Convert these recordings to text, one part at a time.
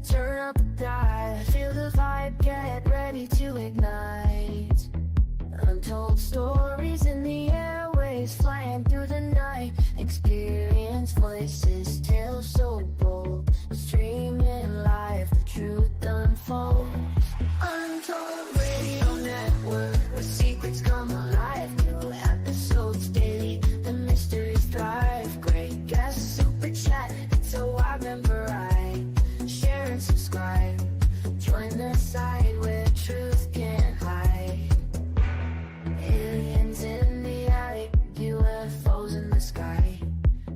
Turn up the dive, feel the vibe, get ready to ignite. Untold stories in the airways, flying through the night. Experience voices, tales so bold. Streaming live, the truth unfolds. Untold Radio Network, where secrets come alive. New episodes daily, the mysteries thrive. Great guests, super chat, it's a wild and variety. Share and subscribe, join the side where truth can't hide. Aliens in the alley, UFOs in the sky.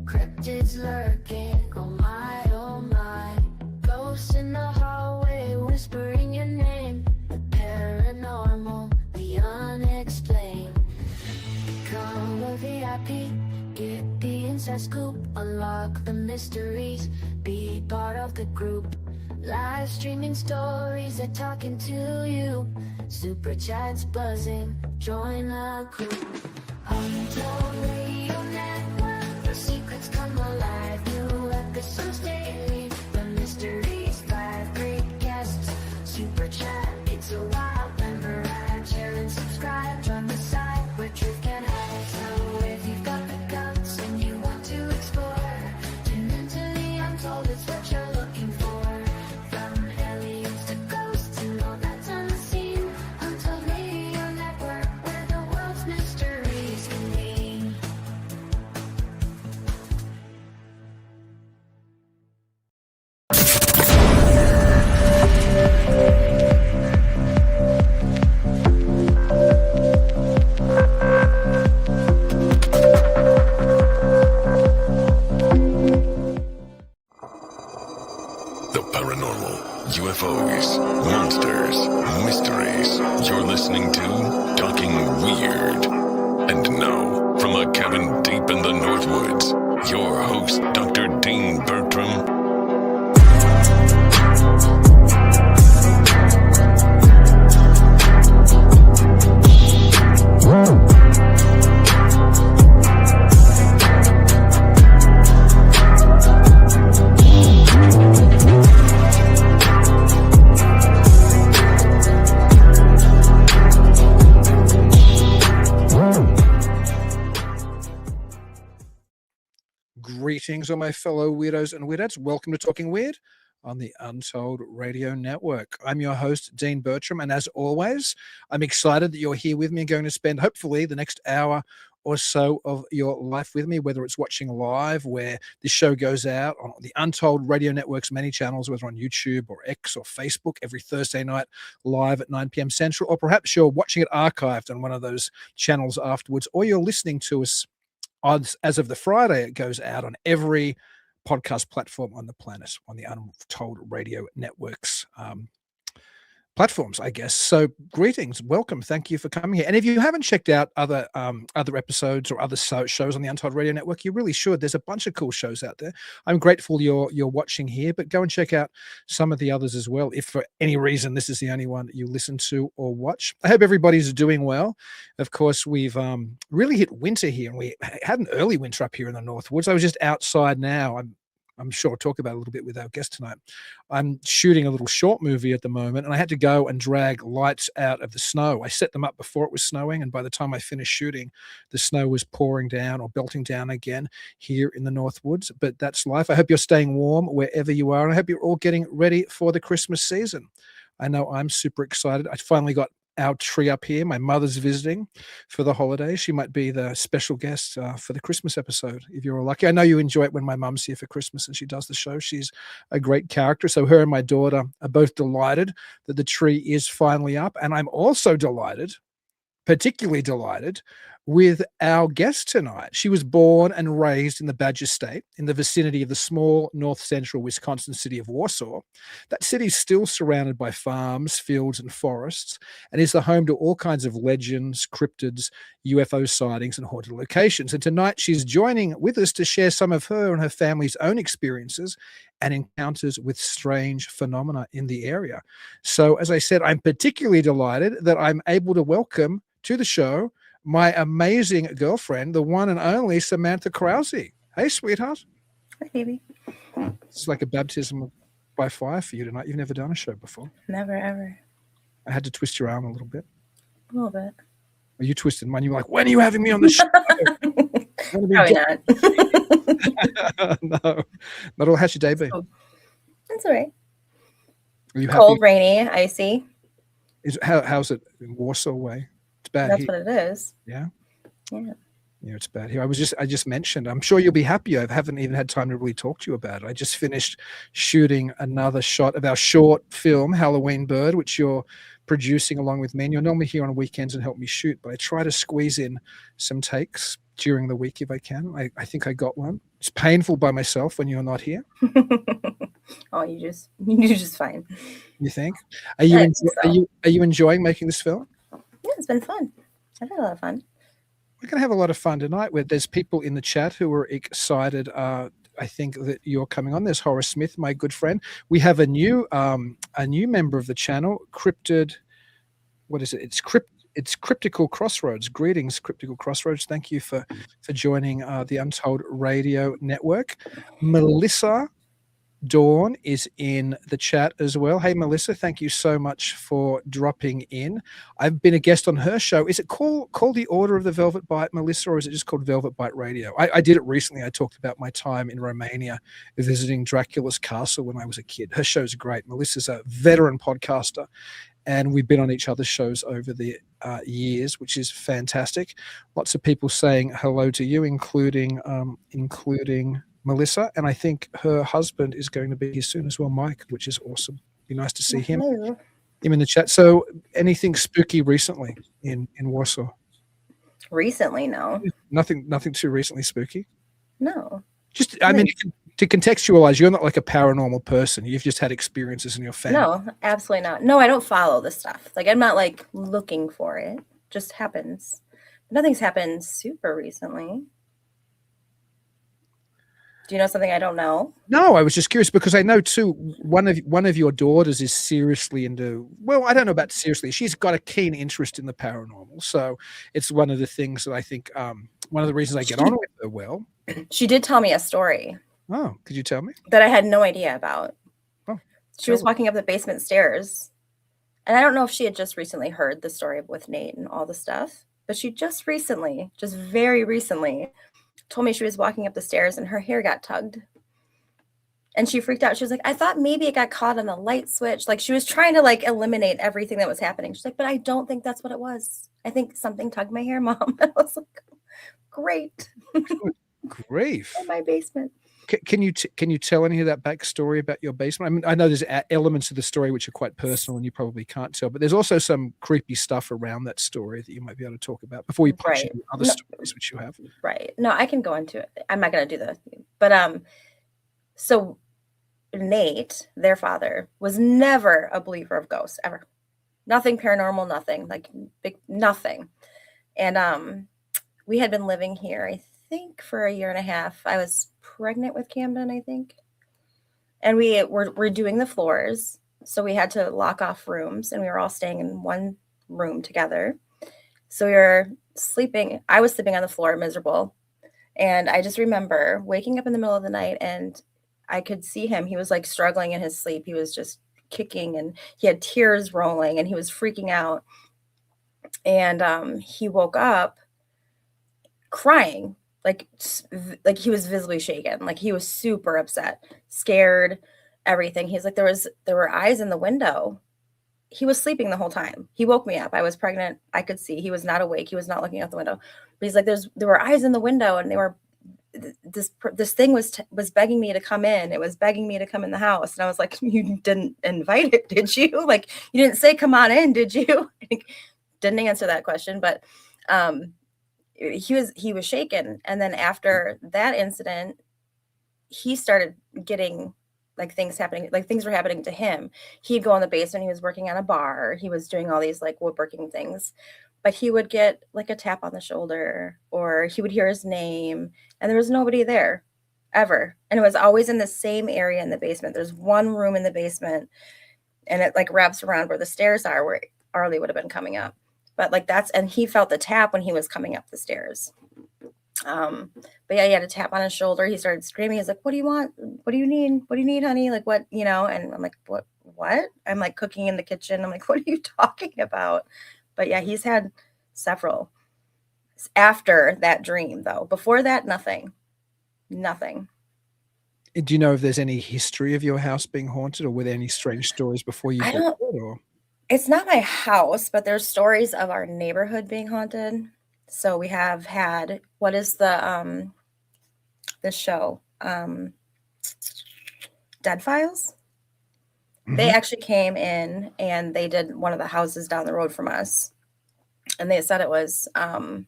Cryptids lurking, oh my, oh my. Ghosts in the hallway, whispering your name. The paranormal, the unexplained. Become a VIP, get the inside scoop. Unlock the mysteries, be part of the group. Live streaming stories, they're talking to you. Super chats buzzing, join the crew. Untold Radio Network, the secrets come alive. New episodes daily, the mysteries thrive. Great guests, super chat, it's a wild and variety. Share and subscribe, join the side where truth can hide. So if you've got the guts and you want to explore, tune into the Untold, it's what you're looking for. From aliens to ghosts and all that's unseen. Untold Radio Network, where the world's mysteries convene. The paranormal, UFOs, monsters, mysteries. You're listening to Talking Weird. And now, from a cabin deep in the Northwoods, your host, Dr. Dean Bertram. Greetings, all my fellow weirdos and weirdettes. Welcome to Talking Weird on the Untold Radio Network. I'm your host, Dean Bertram, and as always, I'm excited that you're here with me and going to spend, hopefully, the next hour or so of your life with me, whether it's watching live, where this show goes out on the Untold Radio Network's many channels, whether on YouTube or X or Facebook every Thursday night live at 9 p.m. Central, or perhaps you're watching it archived on one of those channels afterwards, or you're listening to us as of the Friday. It goes out on every podcast platform on the planet, on the Untold Radio Network's platforms, I guess. So greetings, welcome, thank you for coming here. And if you haven't checked out other episodes or other shows on the Untold Radio Network, you really should. There's a bunch of cool shows out there. I'm grateful you're watching here, but go and check out some of the others as well, if for any reason this is the only one that you listen to or watch. I hope everybody's doing well. Of course, we've really hit winter here, and we had an early winter up here in the Northwoods. I was just outside now. I'm sure I'll talk about it a little bit with our guest tonight. I'm shooting a little short movie at the moment, and I had to go and drag lights out of the snow. I set them up before it was snowing, and by the time I finished shooting, the snow was pouring down or belting down again here in the Northwoods. But that's life. I hope you're staying warm wherever you are, and I hope you're all getting ready for the Christmas season. I know I'm super excited. I finally got our tree up here. My mother's visiting for the holidays. She might be the special guest for the Christmas episode, if you're all lucky. I know you enjoy it when my mum's here for Christmas and she does the show. She's a great character. So her and my daughter are both delighted that the tree is finally up. And I'm also delighted, particularly delighted, with our guest tonight. She was born and raised in the Badger State, in the vicinity of the small north-central Wisconsin city of Wausau. That city is still surrounded by farms, fields, and forests, and is the home to all kinds of legends, cryptids, UFO sightings, and haunted locations. And tonight she's joining with us to share some of her and her family's own experiences and encounters with strange phenomena in the area. So, as I said, I'm particularly delighted that I'm able to welcome to the show my amazing girlfriend, the one and only Samantha Krause. Hey, sweetheart. Hi, baby. It's like a baptism by fire for you tonight. You've never done a show before. Never, ever. I had to twist your arm a little bit. A little bit. Well, you twisted mine. You were like, when are you having me on the show? Probably not. No, not all. How's your day been? That's all right. Are you Cold, happy? rainy, icy. How's it in Wausau way? It's bad That's here. what it is. Yeah. Yeah. Yeah, it's bad here. I just mentioned, I'm sure you'll be happy. I haven't even had time to really talk to you about it. I just finished shooting another shot of our short film, Halloween Bird, which you're producing along with me. And you're normally here on weekends and help me shoot, but I try to squeeze in some takes during the week if I can. I think I got one. It's painful by myself when you're not here. Oh, you just fine. You think? Are you I think so. are you enjoying making this film? Yeah, it's been fun. I've had a lot of fun. We're going to have a lot of fun tonight where there's people in the chat who are excited. I think that you're coming on. There's Horace Smith, my good friend. We have a new member of the channel, Cryptid. What is it? It's Cryptical Crossroads. Greetings, Cryptical Crossroads. Thank you for joining the Untold Radio Network. Melissa Dawn is in the chat as well. Hey, Melissa, thank you so much for dropping in. I've been a guest on her show. Is it called The Order of the Velvet Bite, Melissa, or is it just called Velvet Bite Radio? I did it recently. I talked about my time in Romania visiting Dracula's castle when I was a kid. Her show's great. Melissa's a veteran podcaster, and we've been on each other's shows over the years, which is fantastic. Lots of people saying hello to you, including Melissa, and I think her husband is going to be here soon as well, Mike, which is awesome. Be nice to see him in the chat. So anything spooky recently in Warsaw? Recently, no. Nothing too recently spooky? No. Just, I mean, to contextualize, you're not like a paranormal person. You've just had experiences in your family. No, absolutely not. No, I don't follow this stuff. Like, I'm not like looking for it. It just happens. Nothing's happened super recently. Do you know something I don't know? No, I was just curious because I know too, one of your daughters is seriously into, well, I don't know about seriously. She's got a keen interest in the paranormal. So it's one of the things that I think, one of the reasons I get on with her well. She did tell me a story. Oh, could you tell me? That I had no idea about. Oh, she was walking up the basement stairs. And I don't know if she had just recently heard the story with Nate and all the stuff, but she just very recently, told me she was walking up the stairs and her hair got tugged. And she freaked out. She was like, I thought maybe it got caught on the light switch. Like, she was trying to like eliminate everything that was happening. She's like, but I don't think that's what it was. I think something tugged my hair, Mom. And I was like, great. Grief. In my basement. Can you tell any of that backstory about your basement? I mean, I know there's elements of the story which are quite personal and you probably can't tell, but there's also some creepy stuff around that story that you might be able to talk about before you punch into other stories which you have. Right. No, I can go into it. I'm not going to do that. But so Nate, their father, was never a believer of ghosts ever. Nothing paranormal, nothing like nothing. And we had been living here, I think, for a year and a half. I was pregnant with Camden, I think. And we were doing the floors. So we had to lock off rooms and we were all staying in one room together. So we were sleeping. I was sleeping on the floor, miserable. And I just remember waking up in the middle of the night and I could see him. He was like struggling in his sleep. He was just kicking and he had tears rolling and he was freaking out. And he woke up crying. Like he was visibly shaken. Like he was super upset, scared, everything. He's like, there were eyes in the window. He was sleeping the whole time. He woke me up. I was pregnant. I could see he was not awake. He was not looking out the window. But he's like, there were eyes in the window, and they were this thing was begging me to come in. It was begging me to come in the house, and I was like, you didn't invite it, did you? Like, you didn't say come on in, did you? Didn't answer that question, but he was shaken. And then after that incident, he started getting like things happening, like things were happening to him. He'd go in the basement. He was working on a bar. He was doing all these like woodworking things, but he would get like a tap on the shoulder or he would hear his name and there was nobody there ever. And it was always in the same area in the basement. There's one room in the basement and it like wraps around where the stairs are, where Arlie would have been coming up. But like and he felt the tap when he was coming up the stairs. But yeah, he had a tap on his shoulder. He started screaming. He's like, "What do you want? What do you need? What do you need, honey? Like what, you know?" And I'm like, "What? What?" I'm like cooking in the kitchen. I'm like, "What are you talking about?" But yeah, he's had several after that dream though. Before that, nothing. Nothing. Do you know if there's any history of your house being haunted, or were there any strange stories before you I bought don't it? Or It's not my house, but there's stories of our neighborhood being haunted. So we have had, what is the show? Dead Files? They Mhm. actually came in and they did one of the houses down the road from us. And they said it was the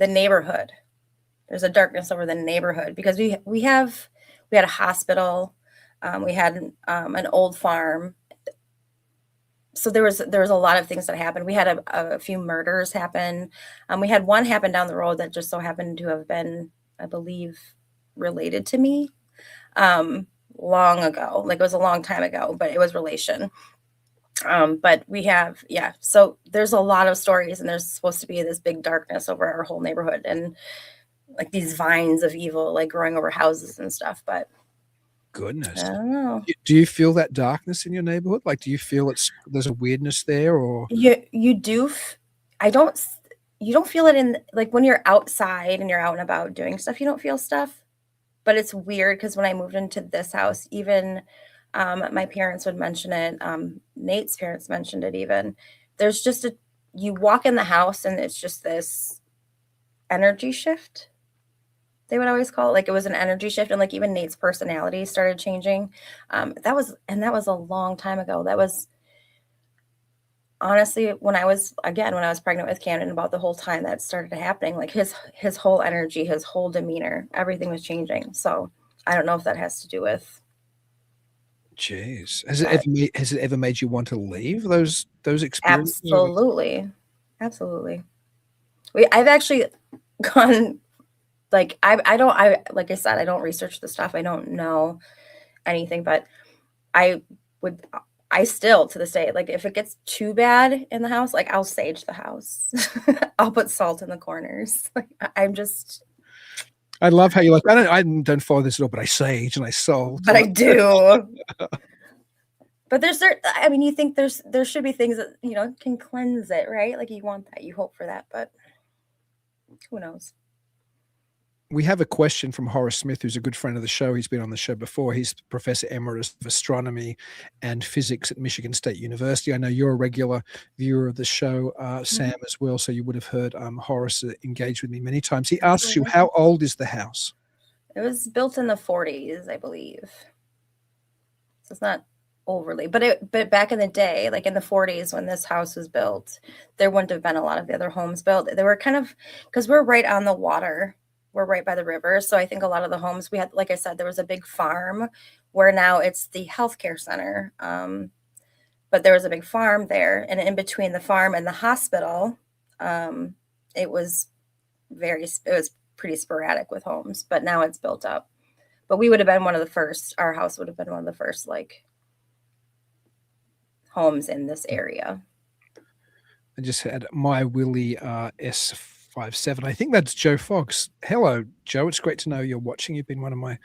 neighborhood. There's a darkness over the neighborhood because we had a hospital, we had an old farm. So there was a lot of things that happened. We had a few murders happen. We had one happen down the road that just so happened to have been, I believe, related to me long ago. Like it was a long time ago, but it was relation. But we have, yeah. So there's a lot of stories, and there's supposed to be this big darkness over our whole neighborhood, and like these vines of evil, like growing over houses and stuff. But I Goodness. don't know. Do you feel that darkness in your neighborhood? Like, do you feel there's a weirdness there, or You do. I don't. You don't feel it in like when you're outside and you're out and about doing stuff. You don't feel stuff, but it's weird because when I moved into this house, even my parents would mention it. Nate's parents mentioned it. Even there's just you walk in the house and it's just this energy shift. They would always call it like it was an energy shift, and like even Nate's personality started changing. That was a long time ago. That was honestly when I was pregnant with Camden, about the whole time that started happening, like his whole energy, his whole demeanor, everything was changing. So I don't know if that has to do with jeez, that. has it ever made you want to leave those experiences? Absolutely. Absolutely. I've actually gone like I like I said, I don't research the stuff. I don't know anything, but I would I still to this day, like if it gets too bad in the house, like I'll sage the house. I'll put salt in the corners. Like I'm just I love how you're like, I don't follow this at all, but I sage and I salt. but I do. But I mean, you think there should be things that, can cleanse it, right? Like you want that, you hope for that, but who knows? We have a question from Horace Smith, who's a good friend of the show. He's been on the show before. He's Professor Emeritus of Astronomy and Physics at Michigan State University. I know you're a regular viewer of the show, Sam, as well, so you would have heard Horace engage with me many times. He asks you, how old is the house? It was built in the 40s, I believe. So it's not overly, but back in the day, like in the 40s when this house was built, there wouldn't have been a lot of the other homes built. They were kind of, because we're right on the water. We're right by the river. So I think a lot of the homes we had, like I said, there was a big farm where now it's the healthcare center. But there was a big farm there. And in between the farm and the hospital, it was pretty sporadic with homes, but now it's built up. But we would have been one of the first, our house would have been one of the first, like, homes in this area. I just had my Willie S57. I think that's Joe Fox. Hello, Joe. It's great to know you're watching. You've been one of my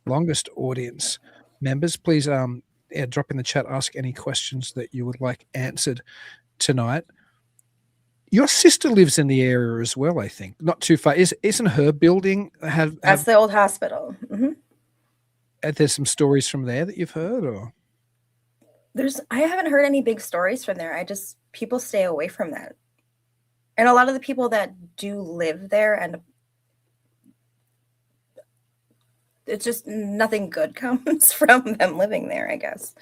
longest audience members. Please drop in the chat, ask any questions that you would like answered tonight. Your sister lives in the area as well, I think. Not too far. Isn't her building That's the old hospital. Mm-hmm. There's some stories from there that you've heard, or? I haven't heard any big stories from there. People stay away from that. And a lot of the people that do live there, and it's just nothing good comes from them living there, I guess.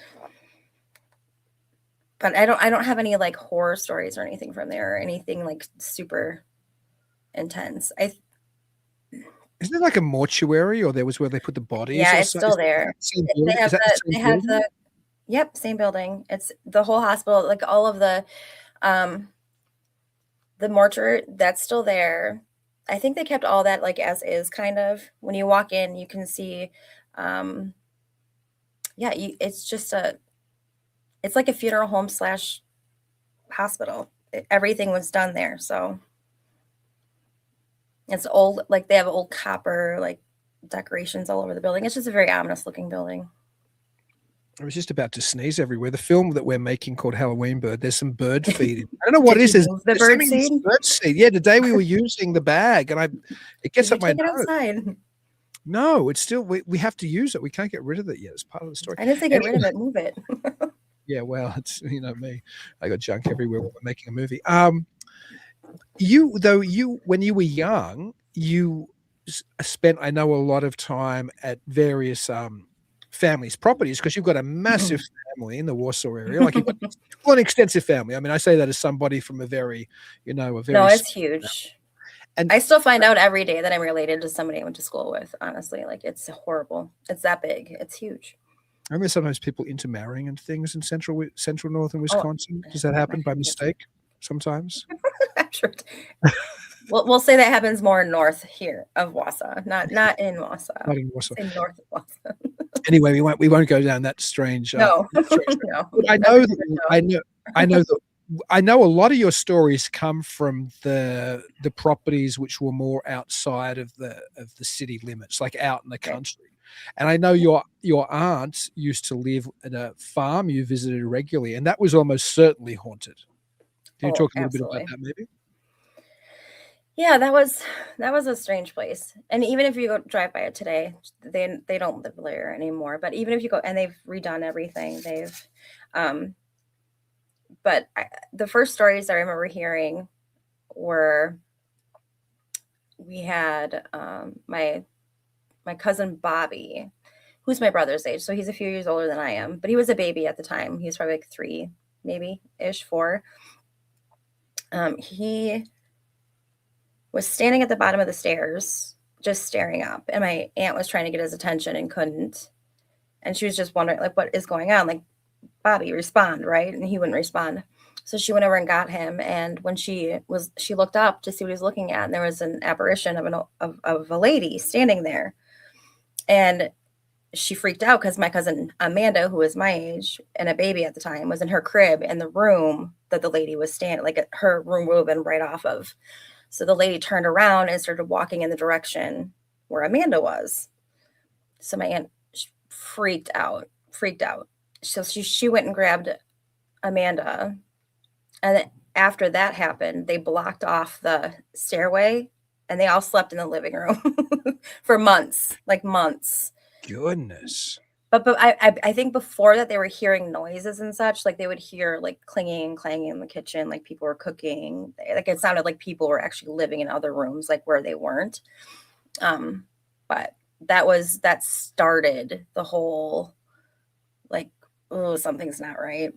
But I don't have any like horror stories or anything from there, or anything like super intense. Isn't it like a mortuary, or there was where they put the bodies? Yeah, it's still there. They have the yep, same building. It's the whole hospital, like all of the mortuary, that's still there. I think they kept all that like as is, kind of. When you walk in, you can see it's like a funeral home / hospital. Everything was done there, so It's old, like they have old copper like decorations all over the building. It's just a very ominous looking building. I was just about to sneeze everywhere. The film that we're making called Halloween Bird, there's some bird feed. I don't know what Did it is. you There's, move the there's bird something in this seed? bird seed. Yeah, today we were using the bag, and it gets Did you up my take it nose. outside? No, it's still we have to use it. We can't get rid of it yet. It's part of the story. I didn't say get rid of it, move it. Yeah, well, it's me. I got junk everywhere when we're making a movie. When you were young, you spent, I know, a lot of time at various families' properties because you've got a massive family in the Wausau area. Like you've got an extensive family. I mean, I say that as somebody from a very No, it's huge. And I still find out every day that I'm related to somebody I went to school with. Honestly, like it's horrible. It's that big. It's huge. I remember sometimes people intermarrying and things in central northern Wisconsin. Does that happen by mistake sometimes? I'm sure. We'll say that happens more north here of Wausau, not in Wausau. Not in Wausau. Say north of Wausau. Anyway, we won't go down that strange. No, no. I know a lot of your stories come from the properties which were more outside of the city limits, like out in the country. And I know your aunt used to live at a farm you visited regularly, and that was almost certainly haunted. Can you talk a little bit about that, maybe? Yeah, that was a strange place. And even if you go drive by it today, they don't live there anymore. But even if you go, and they've redone everything, but the first stories I remember hearing were, we had my cousin Bobby, who's my brother's age, so he's a few years older than I am, but he was a baby at the time. He was probably like 3, maybe ish, 4. He was standing at the bottom of the stairs, just staring up, and my aunt was trying to get his attention and couldn't. And she was just wondering, like, what is going on? Like, Bobby, respond, right? And he wouldn't respond. So she went over and got him. And when she looked up to see what he was looking at, and there was an apparition of a lady standing there. And she freaked out because my cousin Amanda, who was my age and a baby at the time, was in her crib in the room that the lady was standing, like her room would have been right off of. So the lady turned around and started walking in the direction where Amanda was. So my aunt freaked out. So she went and grabbed Amanda. And then after that happened, they blocked off the stairway and they all slept in the living room for months. Goodness. But I think before that they were hearing noises and such, like they would hear like clanging and clanging in the kitchen, like people were cooking. Like it sounded like people were actually living in other rooms, like where they weren't. But that started the whole like, oh, something's not right.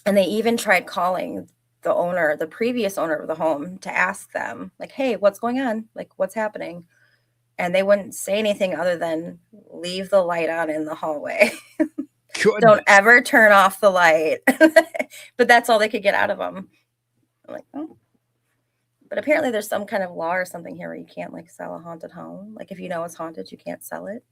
And they even tried calling the previous owner of the home to ask them, like, hey, what's going on? Like, what's happening? And they wouldn't say anything other than leave the light on in the hallway. Don't ever turn off the light. But that's all they could get out of them. I'm like, oh. But apparently there's some kind of law or something here where you can't like sell a haunted home. Like if you know it's haunted, you can't sell it.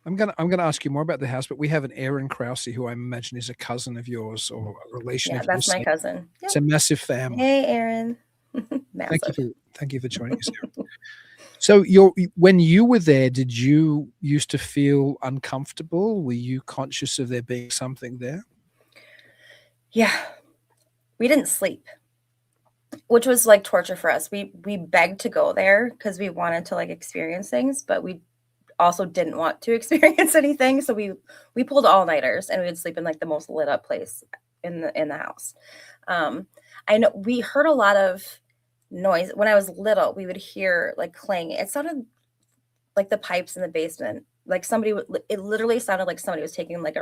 I'm gonna ask you more about the house, but we have an Aaron Krause who I imagine is a cousin of yours or a relation of yours. Yeah, that's my cousin. Yep. It's a massive family. Hey, Aaron. Thank you for joining us, Aaron. So when you were there, did you used to feel uncomfortable? Were you conscious of there being something there? Yeah. We didn't sleep, which was like torture for us. We begged to go there because we wanted to like experience things, but we also didn't want to experience anything. So we pulled all-nighters and we would sleep in like the most lit up place in the house. I know we heard a lot of noise when I was little. We would hear like clanging. It sounded like the pipes in the basement, like it literally sounded like somebody was taking like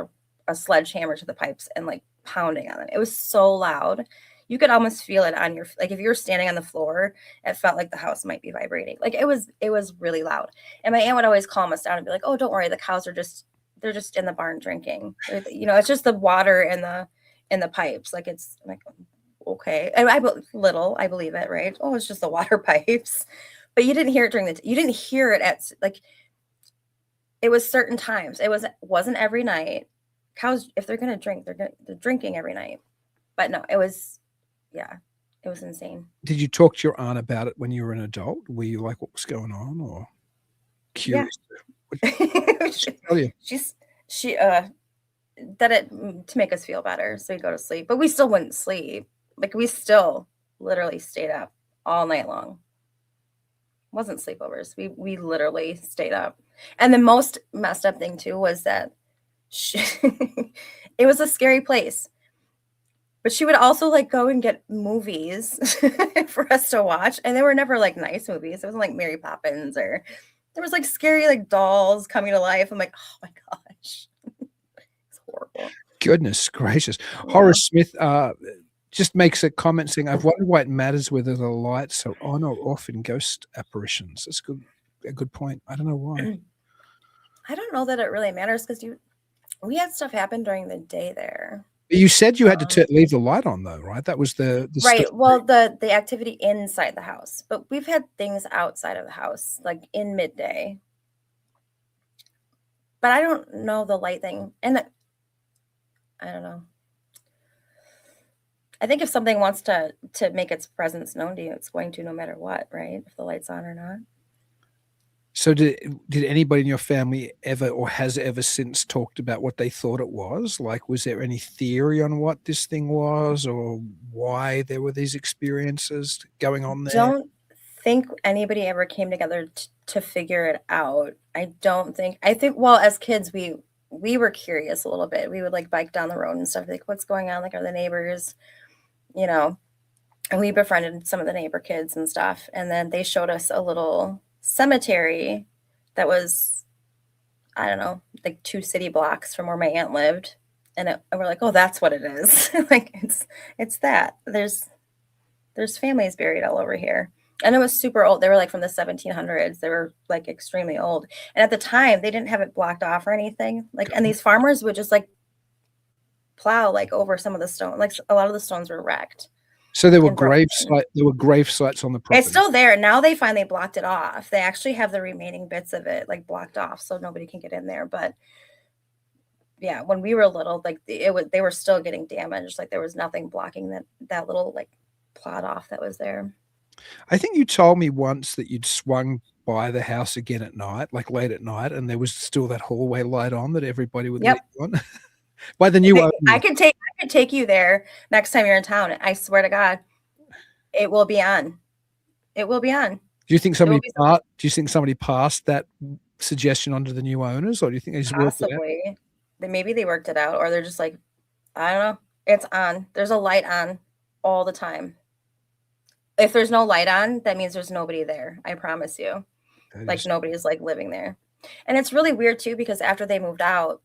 a sledgehammer to the pipes and like pounding on them. It was so loud. You could almost feel it on your, like if you were standing on the floor, it felt like the house might be vibrating. Like it was really loud. And my aunt would always calm us down and be like, oh, don't worry. The cows they're just in the barn drinking. It's just the water in the pipes. Like it's like, okay. And I believe it, right? Oh, it's just the water pipes. But you didn't hear it you didn't hear it at like, it was certain times. It wasn't every night. Cows, if they're going to drink, they're drinking every night. But no, it was It was insane. Did you talk to your aunt about it when you were an adult? Were you like, what was going on, or Yeah. curious? What did she tell you? She that it to make us feel better, so we go to sleep, but we still wouldn't sleep. Like we still literally stayed up all night long. It wasn't sleepovers. We literally stayed up. And the most messed up thing too was that it was a scary place. But she would also like go and get movies for us to watch. And they were never like nice movies. It wasn't like Mary Poppins, or there was like scary like dolls coming to life. I'm like, oh my gosh. It's horrible. Goodness gracious. Yeah. Horace Smith just makes a comment saying, I've wondered why it matters whether the lights are on or off in ghost apparitions. That's a good point. I don't know why. I don't know that it really matters because we had stuff happen during the day there. You said you had to leave the light on though, right? That was the right. Well, the activity inside the house, but we've had things outside of the house, like in midday. But I don't know the light thing, and I don't know. I think if something wants to make its presence known to you, it's going to, no matter what, right? If the light's on or not. So did anybody in your family ever or has ever since talked about what they thought it was? Like, was there any theory on what this thing was or why there were these experiences going on there? Don't think anybody ever came together to figure it out. I think, well, as kids, we were curious a little bit. We would like bike down the road and stuff, like, what's going on? Like, are the neighbors, and we befriended some of the neighbor kids and stuff. And then they showed us a little cemetery that was, I don't know, like 2 city blocks from where my aunt lived. And we're like, oh, that's what it is. Like it's that there's families buried all over here. And it was super old. They were like from the 1700s. They were like extremely old. And at the time they didn't have it blocked off or anything. Like, and these farmers would just like plow like over some of the stone. Like a lot of the stones were wrecked. So there were grave sites on the property. It's still there. Now they finally blocked it off. They actually have the remaining bits of it like blocked off so nobody can get in there. But yeah, when we were little, like they were still getting damaged. Like there was nothing blocking that little like plot off that was there. I think you told me once that you'd swung by the house again at night, like late at night, and there was still that hallway light on that everybody would leave on. By the new owner. I could take you there next time you're in town. I swear to God, it will be on. It will be on. Do you think somebody passed that suggestion on to the new owners, or do you think they just worked it out? Maybe they worked it out, or they're just like, I don't know. It's on. There's a light on all the time. If there's no light on, that means there's nobody there. I promise you. Like nobody's like living there. And it's really weird too, because after they moved out,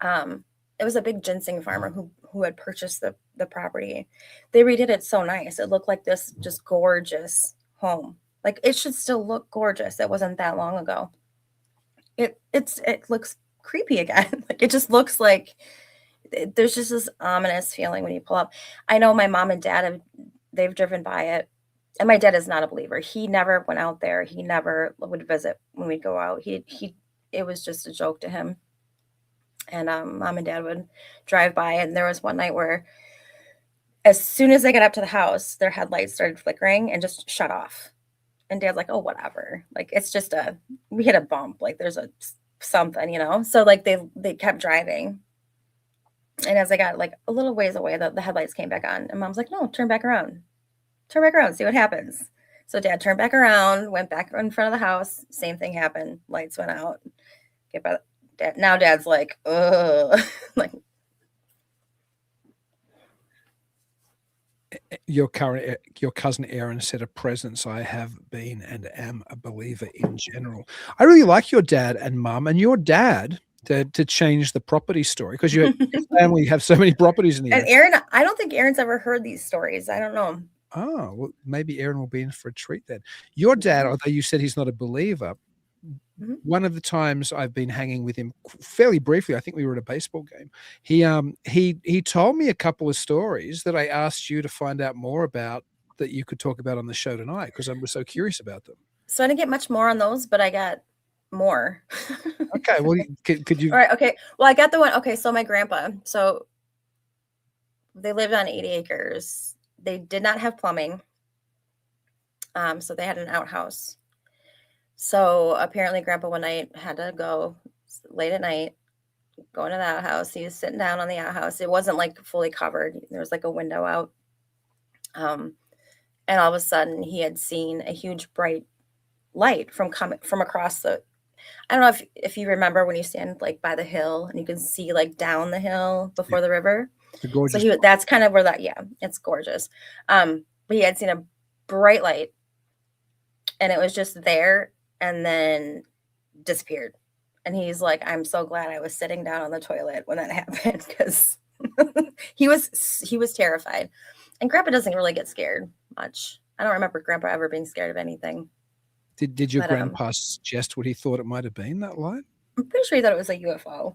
it was a big ginseng farmer who had purchased the property. They redid it so nice. It looked like this just gorgeous home. Like it should still look gorgeous. It wasn't that long ago. It looks creepy again. Like it just looks like there's just this ominous feeling when you pull up. I know my mom and dad they've driven by it. And my dad is not a believer. He never went out there. He never would visit when we go out. It was just a joke to him. And mom and dad would drive by, and there was one night where as soon as they got up to the house, their headlights started flickering and just shut off. And dad's like, oh, whatever. Like, it's just we hit a bump. Like there's something, So like they kept driving. And as I got like a little ways away, the headlights came back on. And mom's like, no, turn back around, see what happens. So dad turned back around, went back in front of the house. Same thing happened. Lights went out. Now dad's like, ugh. Like, your cousin Aaron said a presence. I have been and am a believer in general. I really like your dad and mum and your dad to change the property story, because your family have so many properties in the and Aaron, I don't think Aaron's ever heard these stories. I don't know. Oh, well, maybe Aaron will be in for a treat then. Your dad, although you said he's not a believer, one of the times I've been hanging with him fairly briefly, I think we were at a baseball game. He told me a couple of stories that I asked you to find out more about that you could talk about on the show tonight, because I was so curious about them. So I didn't get much more on those, but I got more. Okay, well, could you? All right, okay. Well, I got the one. Okay, so my grandpa. So they lived on 80 acres. they did not have plumbing. So they had an outhouse. So apparently Grandpa one night had to go late at night, going to the outhouse. He was sitting down on the outhouse. It wasn't like fully covered. There was like a window out. And all of a sudden he had seen a huge bright light from across the, I don't know if you remember when you stand like by the hill and you can see like down the hill before the river. The gorgeous. So that's kind of where that, yeah, it's gorgeous. But he had seen a bright light and it was just there and then disappeared. And he's like, I'm so glad I was sitting down on the toilet when that happened, because he was terrified. And Grandpa doesn't really get scared much. I don't remember Grandpa ever being scared of anything. Did your grandpa suggest what he thought it might have been, that light? I'm pretty sure he thought it was a UFO.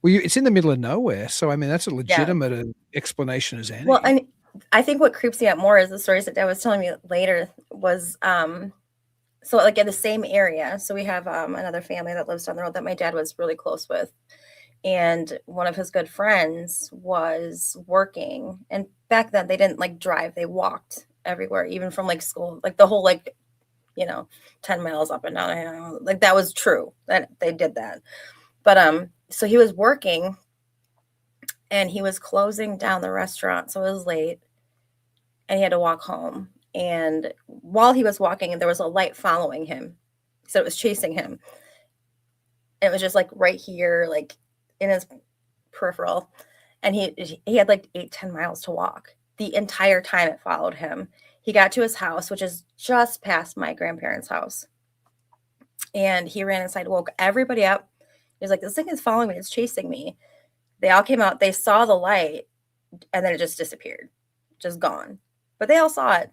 Well, it's in the middle of nowhere, so I mean that's a legitimate explanation as any. Well, I think what creeps me out more is the stories that Dad was telling me later was so like in the same area. So we have another family that lives down the road that my dad was really close with. And one of his good friends was working. And back then they didn't like drive. They walked everywhere, even from like school, like the whole, like, 10 miles up and down. Like that was true that they did that. But so he was working and he was closing down the restaurant. So it was late and he had to walk home. And while he was walking, there was a light following him. So it was chasing him. And it was just like right here, like in his peripheral. And he had like 8-10 miles to walk. The entire time it followed him. He got to his house, which is just past my grandparents' house. And he ran inside, woke everybody up. He was like, this thing is following me. It's chasing me. They all came out. They saw the light. And then it just disappeared. Just gone. But they all saw it.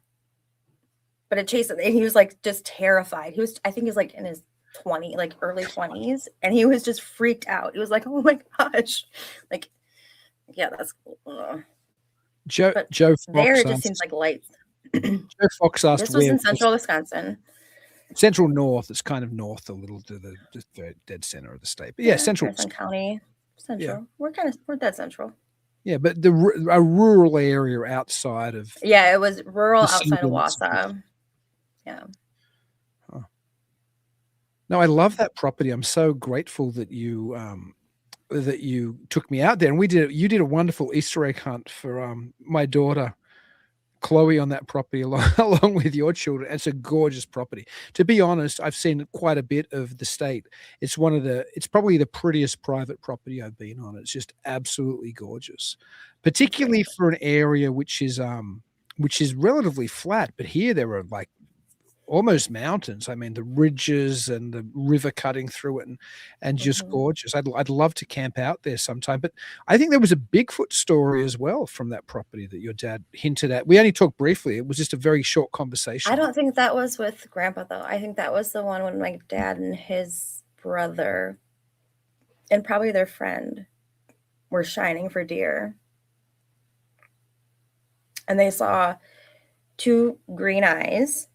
But it chased him. And he was like just terrified. I think he was like in his early 20s. And he was just freaked out. He was like, oh my gosh. Like, yeah, that's cool. Joe Fox there it just seems like lights. Joe Fox asked, this was in central Wisconsin. Central north. It's kind of north a little to the dead center of the state. But yeah, central County. Central. Yeah. We're dead central. Yeah, but a rural area outside of. Yeah, it was rural outside of Wausau. Yeah. Huh. No, I love that property. I'm so grateful that you took me out there, and you did a wonderful Easter egg hunt for my daughter Chloe on that property along with your children. It's a gorgeous property. To be honest, I've seen quite a bit of the state. It's probably the prettiest private property I've been on. It's just absolutely gorgeous, particularly for an area which is relatively flat. But here there are like almost mountains. I mean, the ridges and the river cutting through it and just gorgeous. I'd love to camp out there sometime. But I think there was a Bigfoot story as well from that property that your dad hinted at. We only talked briefly. It was just a very short conversation. I don't think that was with Grandpa, though. I think that was the one when my dad and his brother and probably their friend were shining for deer. And they saw 2 green eyes.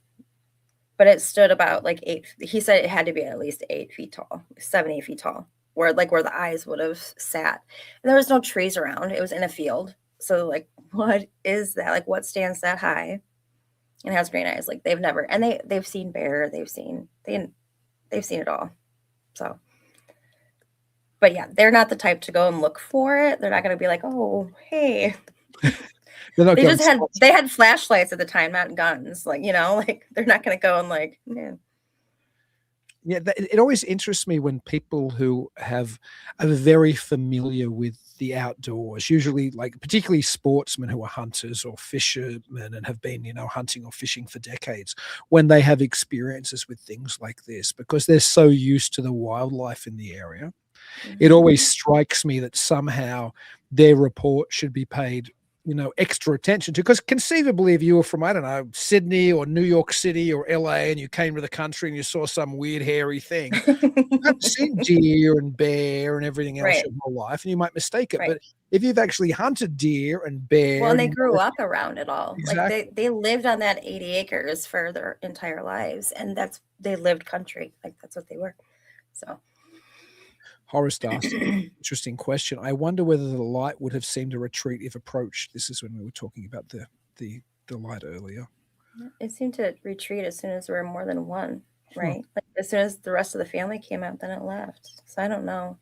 But it stood about like 8. He said it had to be at least 8 feet tall, 7, 8 feet tall, where the eyes would have sat. And there was no trees around. It was in a field. So like, what is that? Like, what stands that high and has green eyes? Like they've seen bear. They've seen it all. So, but yeah, they're not the type to go and look for it. They're not going to be like, oh, hey. They had flashlights at the time, not guns. Like, they're not going to go and like, man. Yeah, it always interests me when people who are very familiar with the outdoors, usually like particularly sportsmen who are hunters or fishermen and have been, hunting or fishing for decades, when they have experiences with things like this, because they're so used to the wildlife in the area. It always strikes me that somehow their report should be paid extra attention to, because conceivably if you were from, I don't know, Sydney or New York City or LA and you came to the country and you saw some weird hairy thing, you haven't seen deer and bear and everything else your whole life and you might mistake it. Right. But if you've actually hunted deer and bear. Well, and they grew up around it all. Exactly. Like they lived on that 80 acres for their entire lives. And they lived country. Like that's what they were. So. Horace asked an interesting question. I wonder whether the light would have seemed to retreat if approached. This is when we were talking about the light earlier. It seemed to retreat as soon as there were more than one, right? Like as soon as the rest of the family came out, then it left. So I don't know.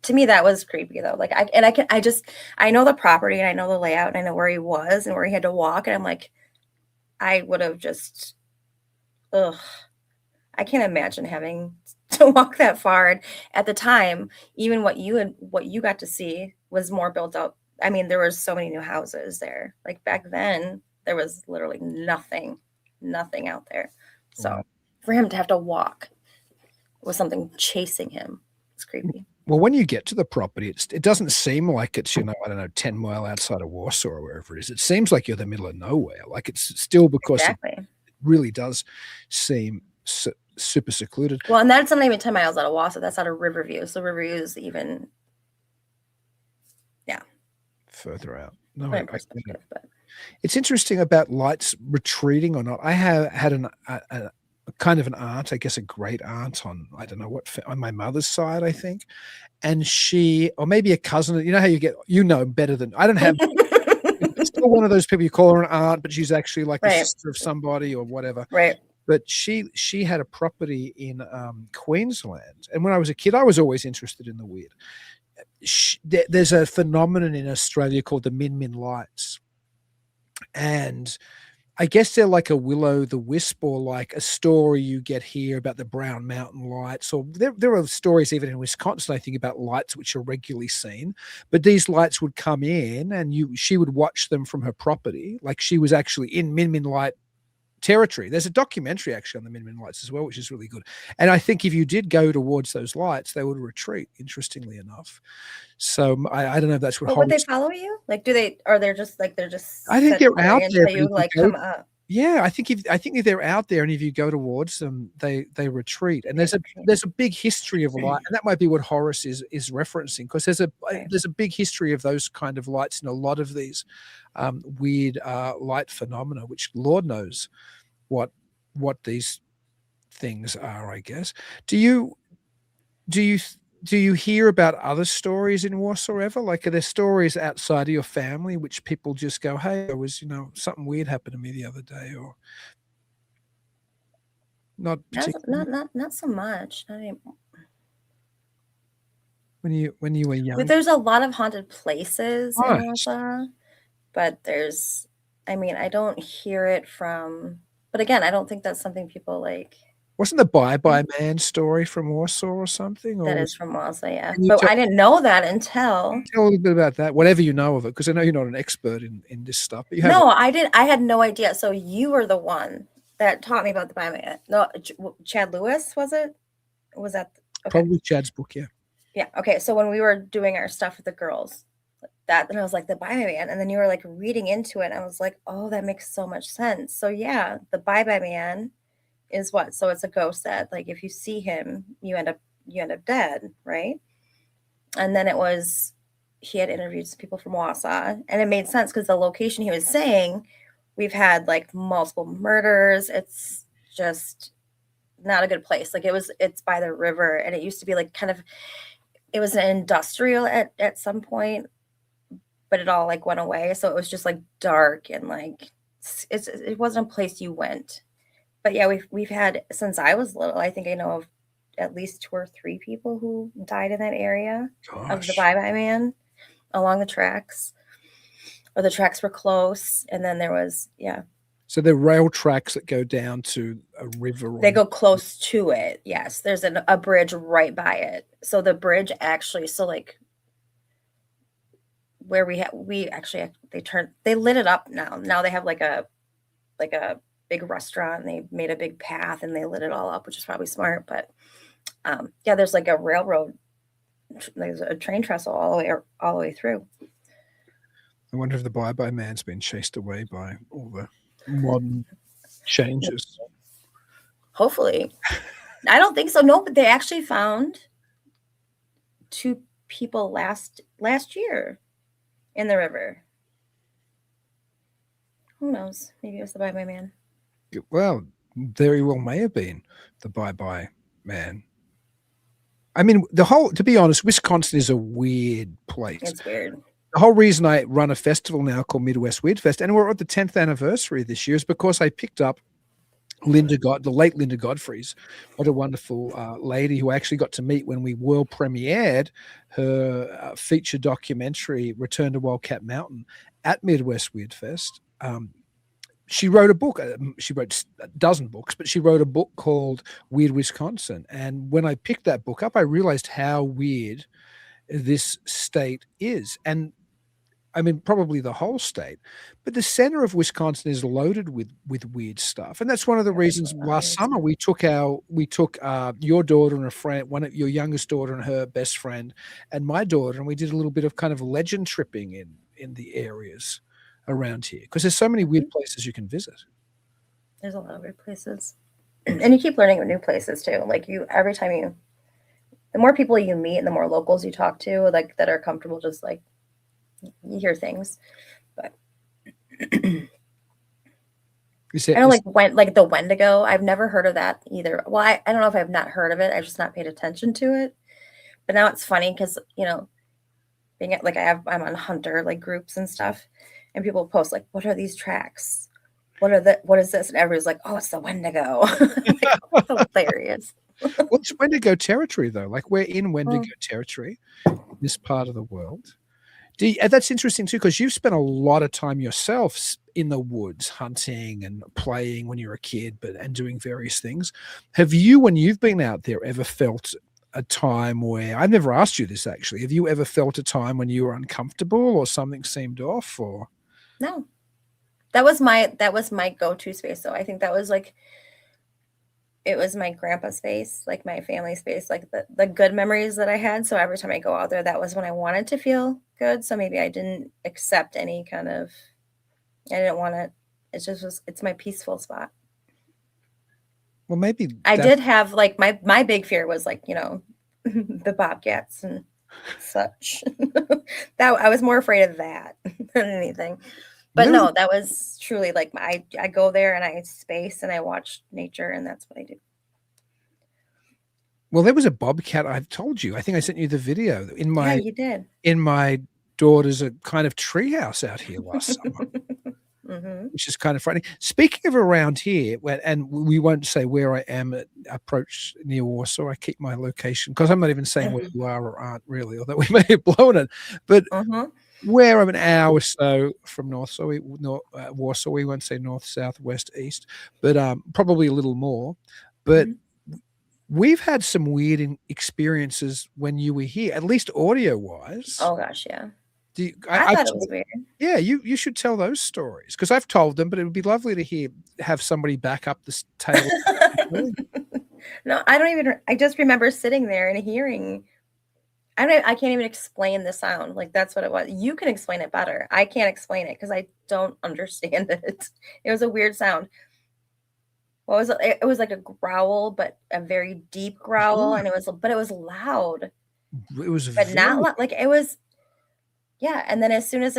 To me, that was creepy though. Like I know the property and I know the layout and I know where he was and where he had to walk. And I'm like, I would have just, ugh. I can't imagine having to walk that far. And at the time, even what you got to see was more built up. I mean, there were so many new houses there. Like back then, there was literally nothing out there. So Wow. for him to have to walk with something chasing him, it's creepy. Well, when you get to the property, it doesn't seem like it's, I don't know, 10 mile outside of Wausau or wherever it is. It seems like you're the middle of nowhere. Like it's still because Exactly. it really does seem super secluded. Well, and that's not even 10 miles out of Wausau. That's out of Riverview. So Riverview is even, Further out. No, put in perspective, but it's interesting about lights retreating or not. I have had a kind of an aunt, I guess a great aunt on, I don't know what, on my mother's side, I think. And she, or maybe a cousin, you know how you get, better than, I don't have, it's still one of those people you call her an aunt, but she's actually like the Right. sister of somebody or whatever. right. But she had a property in Queensland. And when I was a kid, I was always interested in the weird. There's a phenomenon in Australia called the Min Min lights. And I guess they're like a will-o'-the-wisp or like a story you get here about the Brown Mountain lights. Or there are stories even in Wisconsin, I think, about lights which are regularly seen. But these lights would come in and she would watch them from her property. Like she was actually in Min Min light territory. There's a documentary actually on the Min Min lights as well, which is really good. And I think if you did go towards those lights, they would retreat, interestingly enough. So I don't know if that's what. But would they follow you? Like, do they? Or they're just I think they're out there. You like come up. Yeah, I think if they're out there and if you go towards them, they retreat. And there's a big history of light, and that might be what Horace is referencing, because there's a big history of those kind of lights in a lot of these weird light phenomena, which Lord knows what these things are, I guess. Do you hear about other stories in Warsaw ever? Like, are there stories outside of your family which people just go, hey, there was, something weird happened to me the other day, or not particularly? Not so much. Not anymore. When you were young? But there's a lot of haunted places Right. in Warsaw, but I don't hear it from, but again, I don't think that's something people like. Wasn't the Bye-Bye Man story from Warsaw or something? That is from Wausau, yeah. Can you But I didn't know that until. tell a little bit about that, whatever you know of it, because I know you're not an expert in this stuff. But you have. No, I didn't. I had no idea. So you were the one that taught me about the Bye-Bye Man. No, Chad Lewis, was it? Was that? Okay. Probably Chad's book, yeah. Yeah. Okay. So when we were doing our stuff with the girls, then I was like, the Bye-Bye Man. And then you were like reading into it. And I was like, oh, that makes so much sense. So yeah, the Bye-Bye Man is what? So it's a ghost that, like, if you see him, you end up dead, right? And then he had interviewed some people from Wausau, and it made sense because the location he was saying, we've had like multiple murders. It's just not a good place. Like it's by the river, and it used to be like it was an industrial at some point, but it all like went away. So it was just like dark and like it wasn't a place you went. But yeah, we've had, since I was little, I think I know of at least 2 or 3 people who died in that area of the Bye-Bye Man along the tracks, or the tracks were close. And then there was, yeah. So the rail tracks that go down to a river. They go close to it. Yes. There's a bridge right by it. So the bridge actually, so like where they lit it up now. Now they have like a big restaurant, and they made a big path and they lit it all up, which is probably smart. But yeah, there's like a railroad, there's a train trestle all the way through. I wonder if the Bye-Bye Man's been chased away by all the modern changes. Hopefully. I don't think so. No, but they actually found 2 people last year in the river. Who knows? Maybe it was the Bye-Bye Man. Well, very well may have been the Bye-Bye Man. I mean, to be honest, Wisconsin is a weird place. It's weird. The whole reason I run a festival now called Midwest Weird Fest, and we're at the 10th anniversary this year, is because I picked up the late Linda Godfrey's. What a wonderful lady who I actually got to meet when we world premiered her feature documentary, Return to Wildcat Mountain, at Midwest Weird Fest. She wrote a book. She wrote a dozen books, but she wrote a book called Weird Wisconsin. And when I picked that book up, I realized how weird this state is. And I mean, probably the whole state, but the center of Wisconsin is loaded with weird stuff, and that's one of the reasons. Last summer, we took your daughter and a friend, your youngest daughter and her best friend, and my daughter, and we did a little bit of kind of legend tripping in the areas around here because there's so many weird places you can visit. There's a lot of weird places, and you keep learning new places too. Like every time the more people you meet and the more locals you talk to, like that are comfortable, just like. You hear things, but I don't like the Wendigo. I've never heard of that either. Well, I don't know if I've not heard of it. I've just not paid attention to it. But now it's funny because being like I'm on hunter like groups and stuff, and people post like, "What are these tracks? What is this?" And everybody's like, "Oh, it's the Wendigo." Like, hilarious. Well, it's Wendigo territory though. Like we're in Wendigo territory, this part of the world. That's interesting too, because you've spent a lot of time yourself in the woods hunting and playing when you were a kid, and doing various things. Have you, when you've been out there, ever felt a time where I've never asked you this actually? Have you ever felt a time when you were uncomfortable or something seemed off? Or no, that was my go-to space. So I think that was like. It was my grandpa's space, like my family space, like the good memories that I had. So every time I go out there, that was when I wanted to feel good. So maybe I didn't accept any kind of, I didn't want it. It's my peaceful spot. Well, maybe I did have like my big fear was like, the bobcats and such. That I was more afraid of that than anything. But no, that was truly like I go there and I space and I watch nature, and that's what I do. Well, there was a bobcat. I've told you. I think I sent you the video Yeah, you did. In my daughter's kind of treehouse out here last summer, which is kind of frightening. Speaking of around here, and we won't say where I am at approach near Wausau. I keep my location because I'm not even saying where you are or aren't really, although we may have blown it. But where I'm an hour or so from Wausau, we won't say north, south, west, east, but probably a little more. But we've had some weird experiences when you were here, at least audio-wise. Oh gosh, yeah. I thought it was weird. Yeah, you should tell those stories because I've told them, but it would be lovely to have somebody back up this tale. No, I just remember sitting there and hearing. I can't even explain the sound. Like that's what it was. You can explain it better. I can't explain it because I don't understand it. It was a weird sound. What was it? It was like a growl, but a very deep growl, and it was loud. It was, but not like it was. Yeah, and then as soon as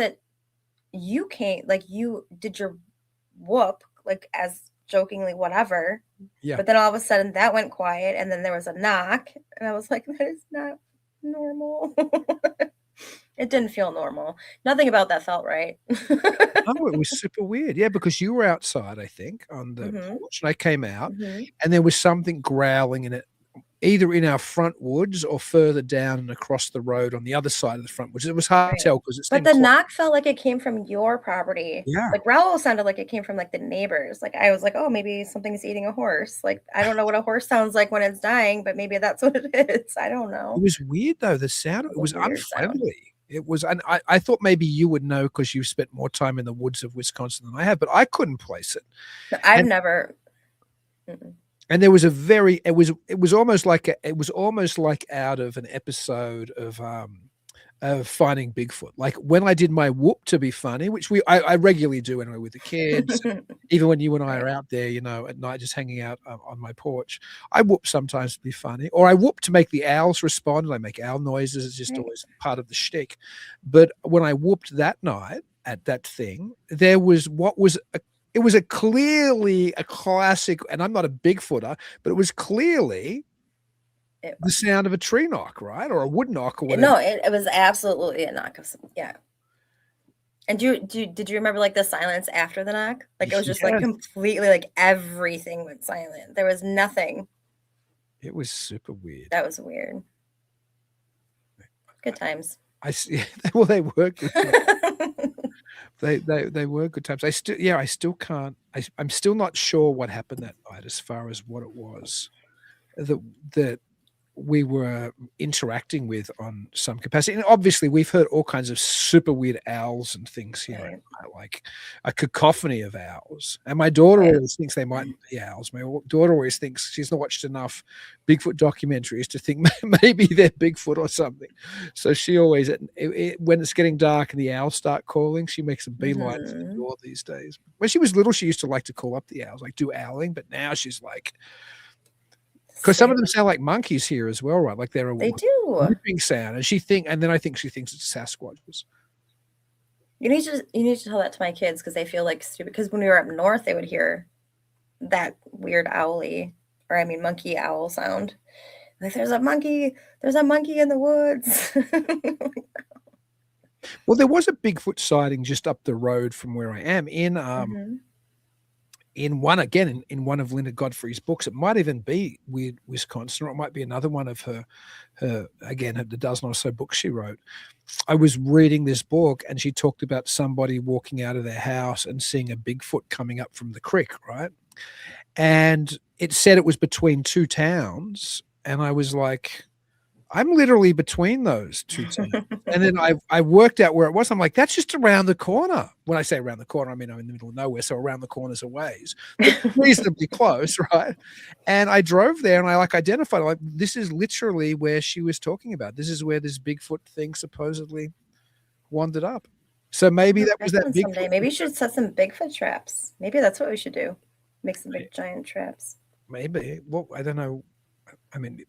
you came, like you did your whoop, like as jokingly whatever. Yeah. But then all of a sudden that went quiet, and then there was a knock, and I was like, that is not normal. It didn't feel normal. Nothing about that felt right. Oh, it was super weird. Yeah, because you were outside, I think, on the porch, and I came out, and there was something growling in it, either in our front woods or further down and across the road on the other side of the front woods. It was hard to tell because it's. But the knock felt like it came from your property. Yeah. Like growl sounded like it came from like the neighbors. Like I was like, oh, maybe something's eating a horse. Like I don't know what a horse sounds like when it's dying, but maybe that's what it is. I don't know. It was weird though. The sound, it was unfriendly. It was, and I thought maybe you would know because you've spent more time in the woods of Wisconsin than I have, but I couldn't place it. I've never. And there was it was almost like out of an episode of Finding Bigfoot. Like when I did my whoop to be funny, which I regularly do anyway with the kids, even when you and I are out there, at night just hanging out on my porch, I whoop sometimes to be funny, or I whoop to make the owls respond, and I make owl noises. It's just always part of the shtick. But when I whooped that night at that thing, there was it was clearly a classic, and I'm not a Bigfooter, but it was clearly It The sound of a tree knock, right? Or a wood knock or was. whatever. No, it was absolutely a knock. Yeah. And did you remember like the silence after the knock? Like it was just like Yes. completely like everything went silent. There was nothing. It was super weird. That was weird. Good times. I see. Well, they were good times. They were good times. I still can't. I'm still not sure what happened that night as far as what it was that we were interacting with on some capacity. And obviously, we've heard all kinds of super weird owls and things here, Right. like a cacophony of owls. And my daughter Yeah. always thinks they might be owls. My daughter always thinks she's not watched enough Bigfoot documentaries to think maybe they're Bigfoot or something. So she always, when it's getting dark and the owls start calling, she makes a beeline for the door these days. When she was little, she used to like to call up the owls, like do owling, but now she's like, because some of them sound like monkeys here as well, right? Like they do. Whipping sound, and then I think she thinks it's Sasquatches. You need to tell that to my kids because they feel like stupid. Because when we were up north, they would hear that weird monkey owl sound. Like there's a monkey in the woods. Well, there was a Bigfoot sighting just up the road from where I am in one of Linda Godfrey's books. It might even be Weird Wisconsin, or it might be another one of her the dozen or so books she wrote. I was reading this book and she talked about somebody walking out of their house and seeing a Bigfoot coming up from the creek, right? And it said it was between two towns. And I was like, I'm literally between those two towns. And then I worked out where it was. I'm like, that's just around the corner. When I say around the corner, I mean I'm in the middle of nowhere, so around the corner's a ways, but reasonably close, right? And I drove there and I identified, like, this is literally where she was talking about. This is where this Bigfoot thing supposedly wandered up. So maybe that was that Bigfoot. Someday. Maybe you should set some Bigfoot traps. Maybe that's what we should do. Make some big giant traps. Maybe. Well, I don't know. I mean,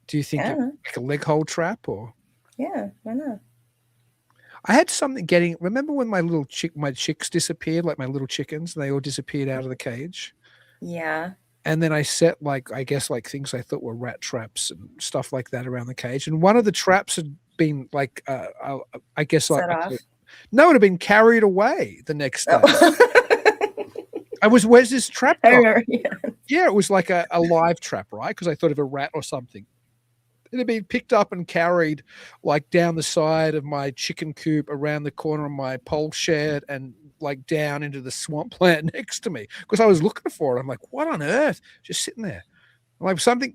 do you think like a leg hole trap or? Yeah, why not? I had something remember when my chicks disappeared, like my little chickens, and they all disappeared out of the cage? Yeah. And then I set things I thought were rat traps and stuff like that around the cage. And one of the traps had been Set off? No, it had been carried away the next day. Where's this trap gone? Yeah, it was like a live trap, right? Because I thought of a rat or something. It had been picked up and carried like down the side of my chicken coop, around the corner of my pole shed, and like down into the swamp plant next to me. Because I was looking for it. I'm like, what on earth? Just sitting there. I'm like something.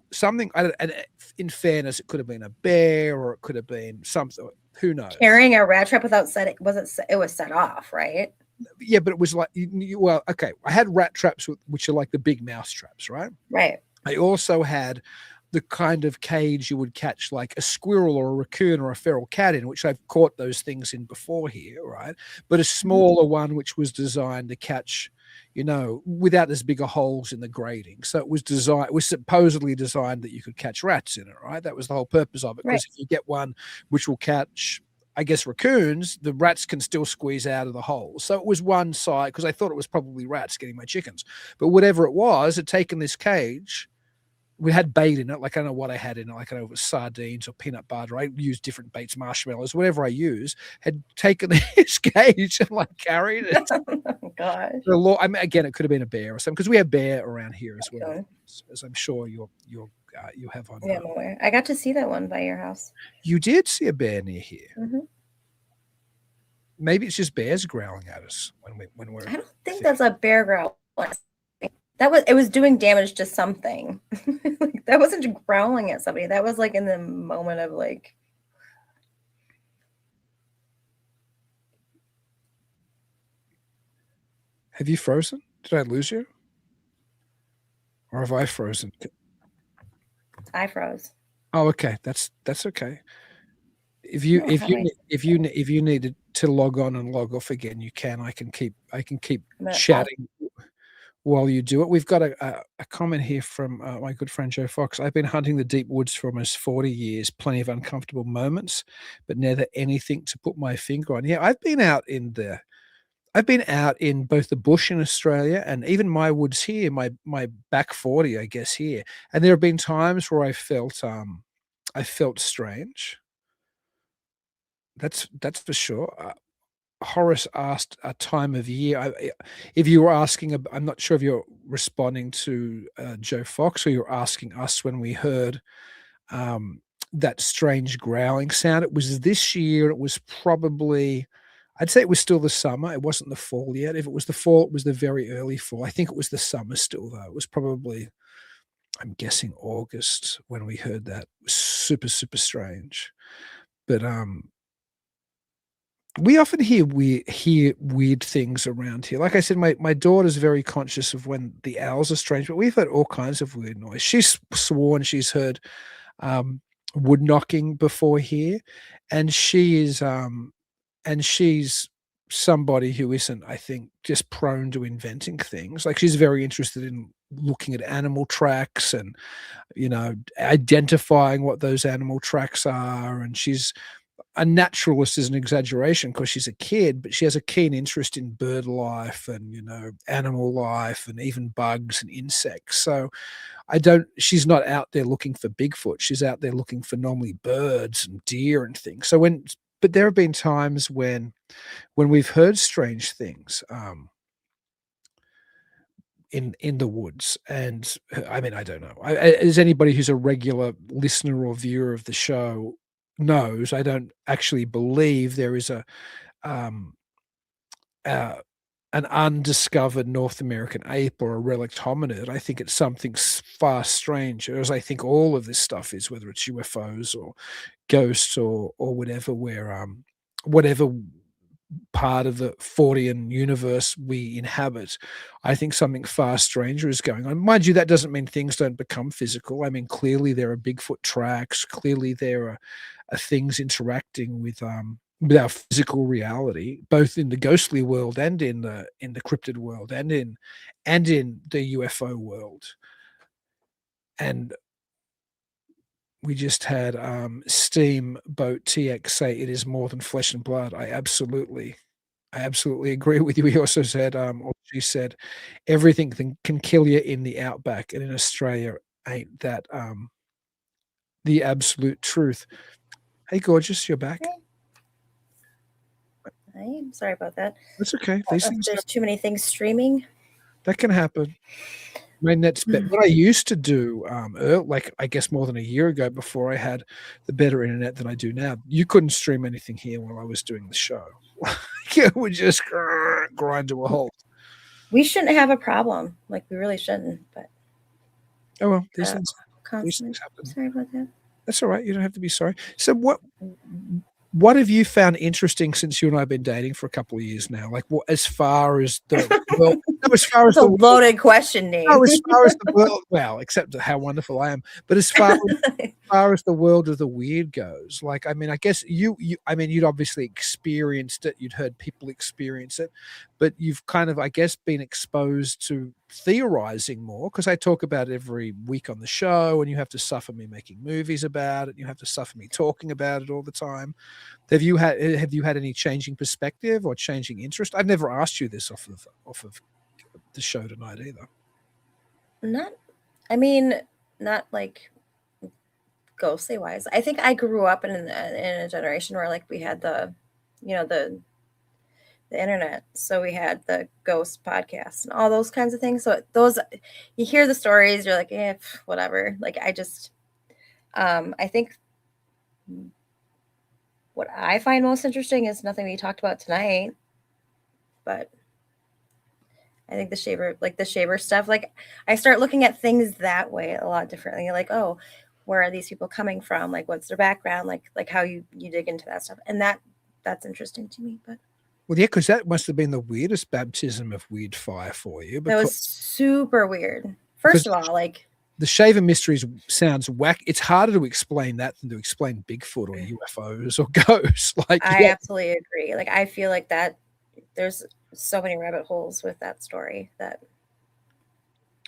And in fairness, it could have been a bear or it could have been something. Who knows? Carrying a rat trap without setting it was set off, right? Yeah, but it was like, okay. I had rat traps, which are like the big mouse traps, right? Right. I also had the kind of cage you would catch like a squirrel or a raccoon or a feral cat in, which I've caught those things in before here, right? But a smaller one, which was designed to catch, without as bigger holes in the grating. So it was supposedly designed that you could catch rats in it, right? That was the whole purpose of it. Because if you get one which will catch, I guess, raccoons, the rats can still squeeze out of the hole. So it was one side, because I thought it was probably rats getting my chickens. But whatever it was, had taken this cage. We had bait in it, like I don't know what I had in it, like I don't know if it was sardines or peanut butter. I used different baits, marshmallows, whatever I used, had taken this cage and like carried it. Oh gosh. Again, it could have been a bear or something, because we have bear around here as well, as I'm sure you have on. Yeah, I'm aware. I got to see that one by your house. You did see a bear near here. Mm-hmm. Maybe it's just bears growling at us when we're. I don't think that's a bear growl. It was doing damage to something. Like, that wasn't growling at somebody. That was like in the moment of like. Have you frozen? Did I lose you? Or have I frozen? I froze. Oh, okay. That's okay. If you needed to log on and log off again, you can. I can keep chatting while you do it. We've got a comment here from my good friend Joe Fox. I've been hunting the deep woods for almost 40 years, plenty of uncomfortable moments, but never anything to put my finger on. Yeah, I've been out in I've been out in both the bush in Australia and even my woods here, my back 40, I guess, here, and there have been times where I felt strange. That's for sure. Horace asked a time of year. If you were asking, I'm not sure if you're responding to Joe Fox or you're asking us when we heard um, that strange growling sound. It was this year. It was probably, I'd say it was still the summer. It wasn't the fall yet. If it was the fall, it was the very early fall. I think it was the summer still, though. It was probably, I'm guessing, August when we heard that. It was super, super strange. But we often hear weird things around here. Like I said, my daughter's very conscious of when the owls are strange, but we've heard all kinds of weird noise. She's sworn she's heard um, wood knocking before here, and she's somebody who isn't, I think, just prone to inventing things. Like she's very interested in looking at animal tracks and identifying what those animal tracks are, and she's a naturalist is an exaggeration because she's a kid, but she has a keen interest in bird life and, animal life and even bugs and insects. So she's not out there looking for Bigfoot. She's out there looking for normally birds and deer and things. But there have been times when we've heard strange things, in the woods. And I mean, I don't know. As anybody who's a regular listener or viewer of the show knows, I don't actually believe there is um, uh, an undiscovered North American ape or a relict hominid. I think it's something far stranger, as I think all of this stuff is, whether it's UFOs or ghosts or whatever, whatever part of the Fortean universe we inhabit. I think something far stranger is going on. Mind you, that doesn't mean things don't become physical. I mean, clearly there are Bigfoot tracks. Clearly there are things interacting with our physical reality, both in the ghostly world and in the cryptid world and in the UFO world. And we just had Steamboat TX say it is more than flesh and blood. I absolutely agree with you. He also said, or she said, everything can kill you in the outback, and in Australia, ain't that the absolute truth? Hey, gorgeous, you're back. I'm sorry about that. That's okay. These things There's too many things streaming. that can happen. My net's better. What I used to do, like I guess more than a year ago, before I had the better internet than I do now, you couldn't stream anything here while I was doing the show. It would just grind to a halt. We shouldn't have a problem. Like we really shouldn't. But oh well, these things happen. Sorry about that. That's all right. You don't have to be sorry. So what have you found interesting since you and I have been dating for a couple of years now? Like, as far as the world, as far as the loaded question, Nate. No, as far as the world, well, except how wonderful I am, but as far as the world of the weird goes, like, I mean, I guess I mean, you'd obviously experienced it, you'd heard people experience it, but you've kind of, I guess, been exposed to theorizing more, because I talk about it every week on the show, and you have to suffer me making movies about it, you have to suffer me talking about it all the time. Have you had any changing perspective or changing interest? I've never asked you this off of the show tonight either. Not like ghostly wise. I think I grew up in a generation where like we had the internet, so we had the ghost podcasts and all those kinds of things. So those, you hear the stories, you're like, whatever. Like I just, I think what I find most interesting is nothing we talked about tonight, but I think the shaver stuff, like I start looking at things that way a lot differently. Like, oh, where are these people coming from? Like, what's their background? Like how you dig into that stuff. And that's interesting to me. But well, yeah, because that must have been the weirdest baptism of weird fire for you. That was super weird. First of all, like the Shaver Mysteries sounds whack. It's harder to explain that than to explain Bigfoot or UFOs or ghosts. Like I absolutely agree. Like I feel like that there's so many rabbit holes with that story that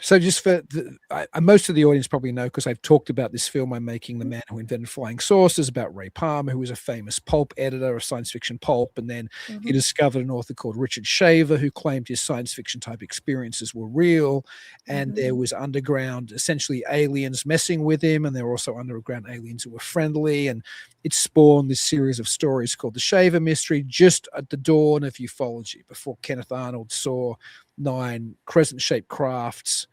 So just for most of the audience probably know, because I've talked about this film I'm making, The Man Who Invented Flying Saucers, about Ray Palmer, who was a famous pulp editor of science fiction pulp. And then he discovered an author called Richard Shaver, who claimed his science fiction type experiences were real. And there was underground, essentially aliens messing with him. And there were also underground aliens who were friendly. And it spawned this series of stories called The Shaver Mystery, just at the dawn of ufology, before Kenneth Arnold saw 9 crescent-shaped crafts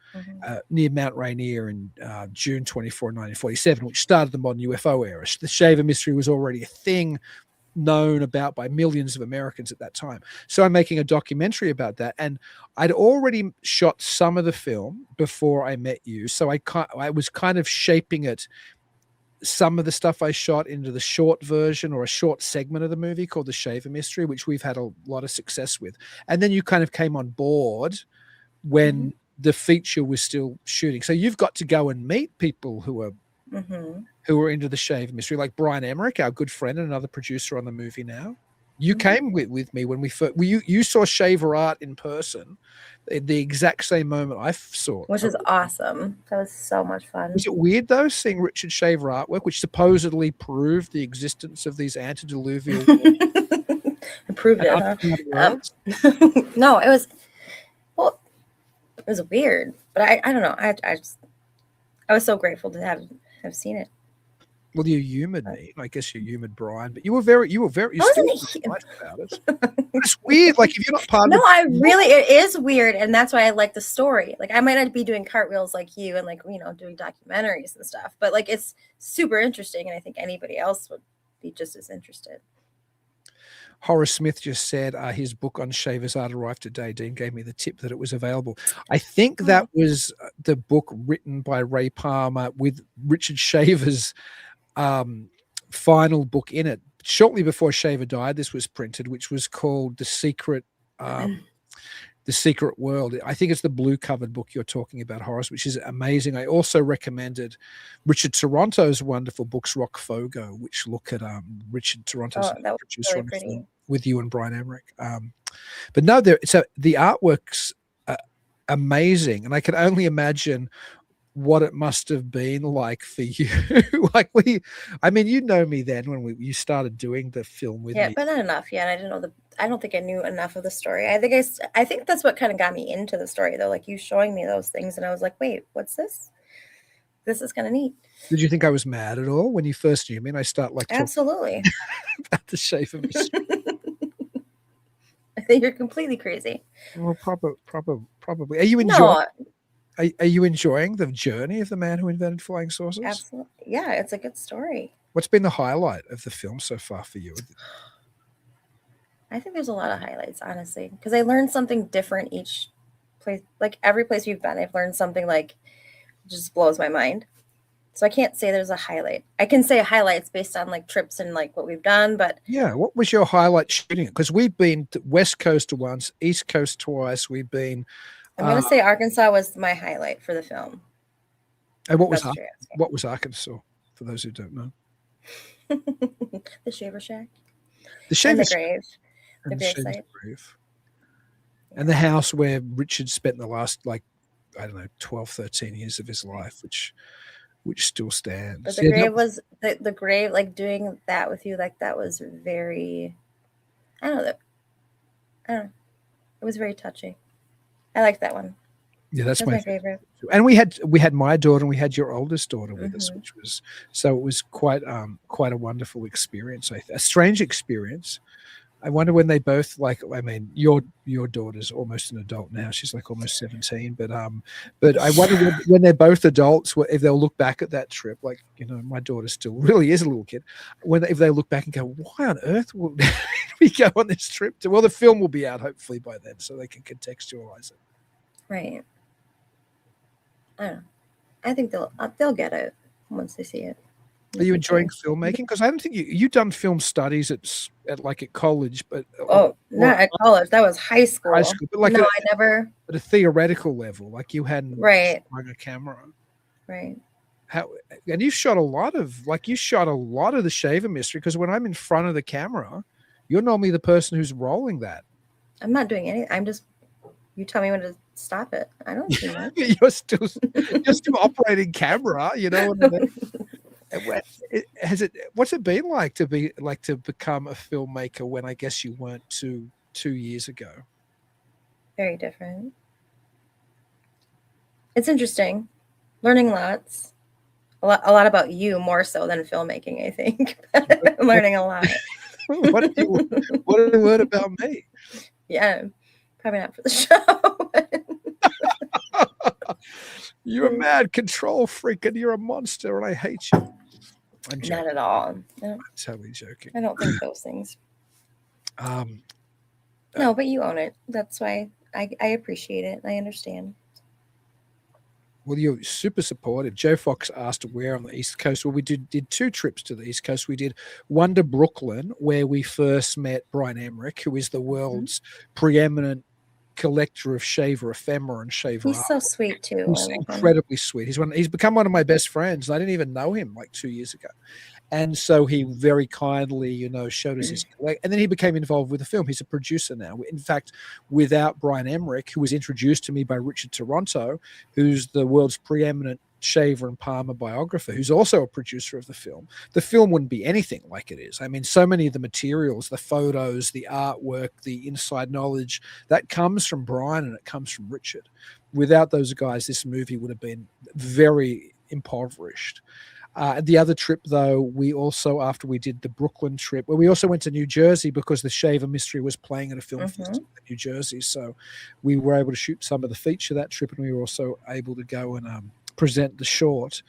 near Mount Rainier in June 24, 1947, which started the modern UFO era. The Shaver Mystery was already a thing known about by millions of Americans at that time. So I'm making a documentary about that. And I'd already shot some of the film before I met you. So I was kind of shaping it, some of the stuff I shot, into the short version or a short segment of the movie called The Shaver Mystery, which we've had a lot of success with. And then you kind of came on board when the feature was still shooting. So you've got to go and meet people who are into The Shaver Mystery, like Brian Emmerich, our good friend and another producer on the movie now. You came with me when we first, you saw Shaver art in person at the exact same moment I saw it. Which is awesome. That was so much fun. Was it weird, though, seeing Richard Shaver artwork, which supposedly proved the existence of these antediluvial It proved it, huh? No, it was weird. But I don't know. I was so grateful to have seen it. Well, you humored me. I guess you humored Brian, but you were very still nice about it. It's weird. Like, if you're not part of it is weird. And that's why I like the story. Like, I might not be doing cartwheels like you and, like, you know, doing documentaries and stuff, but, like, it's super interesting. And I think anybody else would be just as interested. Horace Smith just said his book on Shaver's art arrived today. Dean gave me the tip that it was available. I think that was the book written by Ray Palmer with Richard Shaver's final book in it. Shortly before Shaver died, this was printed, which was called The Secret World. I think it's the blue covered book you're talking about, Horace, which is amazing. I also recommended Richard Toronto's wonderful books, Rock Fogo, which look at Richard Toronto's producer on the film with you and Brian Emmerich. But no, the artwork's amazing, and I can only imagine what it must have been like for you. Like, you know me then when you started doing the film with me. Yeah, but not enough. Yeah, and I don't think I knew enough of the story. I think that's what kind of got me into the story, though. Like, you showing me those things, and I was like, wait, what's this? This is kind of neat. Did you think I was mad at all when you first knew me? And I start like absolutely about the shape of me. I think you're completely crazy. Well, probably. Are you enjoying? Are you enjoying the journey of the man who invented flying saucers? Absolutely. Yeah, it's a good story. What's been the highlight of the film so far for you? I think there's a lot of highlights, honestly, because I learned something different each place. Like, every place we've been, I've learned something, like, just blows my mind. So I can't say there's a highlight. I can say highlights based on, like, trips and, like, what we've done, but yeah, what was your highlight shooting it? Because we've been to West Coast once, East Coast twice. We've been. I'm going to say Arkansas was my highlight for the film. And what was Arkansas, for those who don't know? The Shaver Shack. The Shaver and the grave. And the grave. And the house where Richard spent the last, 12, 13 years of his life, which still stands. But the grave was, the grave, like, doing that with you, like, that was very, I don't know. It was very touching. I like that one. Yeah, that's my favorite. And we had my daughter and we had your oldest daughter with us, which was so it was quite a wonderful experience. A strange experience. I wonder when they both your daughter's almost an adult now. She's like almost 17, but I wonder when they're both adults, if they'll look back at that trip. Like, my daughter still really is a little kid. If they look back and go, why on earth would we go on this trip? Well, the film will be out hopefully by then, so they can contextualize it. Right. I don't know. I think they'll get it once they see it. Are you enjoying filmmaking? Because I don't think you've done film studies at college, but not at college. That was high school. But I never. At a theoretical level, like you hadn't swung a camera. Right. And you've shot a lot of the Shaver Mystery. Because when I'm in front of the camera, you're normally the person who's rolling that. I'm not doing anything. I'm just You tell me when to stop it. I don't do that. You're still operating camera, you know what I mean? What's it been like to become a filmmaker when I guess you weren't 2 years ago? Very different. It's interesting. Learning lots. A lot about you more so than filmmaking, I think. Learning a lot. What did you learn about me? Yeah, probably not for the show. You're a mad control freak and you're a monster and I hate you. I'm joking. Not at all. No, I'm totally joking. I don't think those things. Um, No, but you own it. That's why I appreciate it. I understand. Well, you're super supportive. Joe Fox asked where on the East Coast. Well, we did 2 trips to the East Coast. We did one to Brooklyn, where we first met Brian Emmerich, who is the world's preeminent collector of shaver ephemera and shaver He's art. so sweet too. He's incredibly sweet. He's become one of my best friends. I didn't even know him like 2 years ago. And so he very kindly, showed us his collect. And then he became involved with the film. He's a producer now. In fact, without Brian Emmerich, who was introduced to me by Richard Toronto, who's the world's preeminent shaver and palmer biographer, who's also a producer of the film wouldn't be anything like it is. I mean, so many of the materials, the photos, the artwork, the inside knowledge, that comes from Brian and it comes from Richard. Without those guys, this movie would have been very impoverished. The other trip, though, we also, after we did the Brooklyn trip, we also went to New Jersey because the Shaver Mystery was playing at a film festival in New Jersey. So we were able to shoot some of the feature that trip, and we were also able to go and present the short.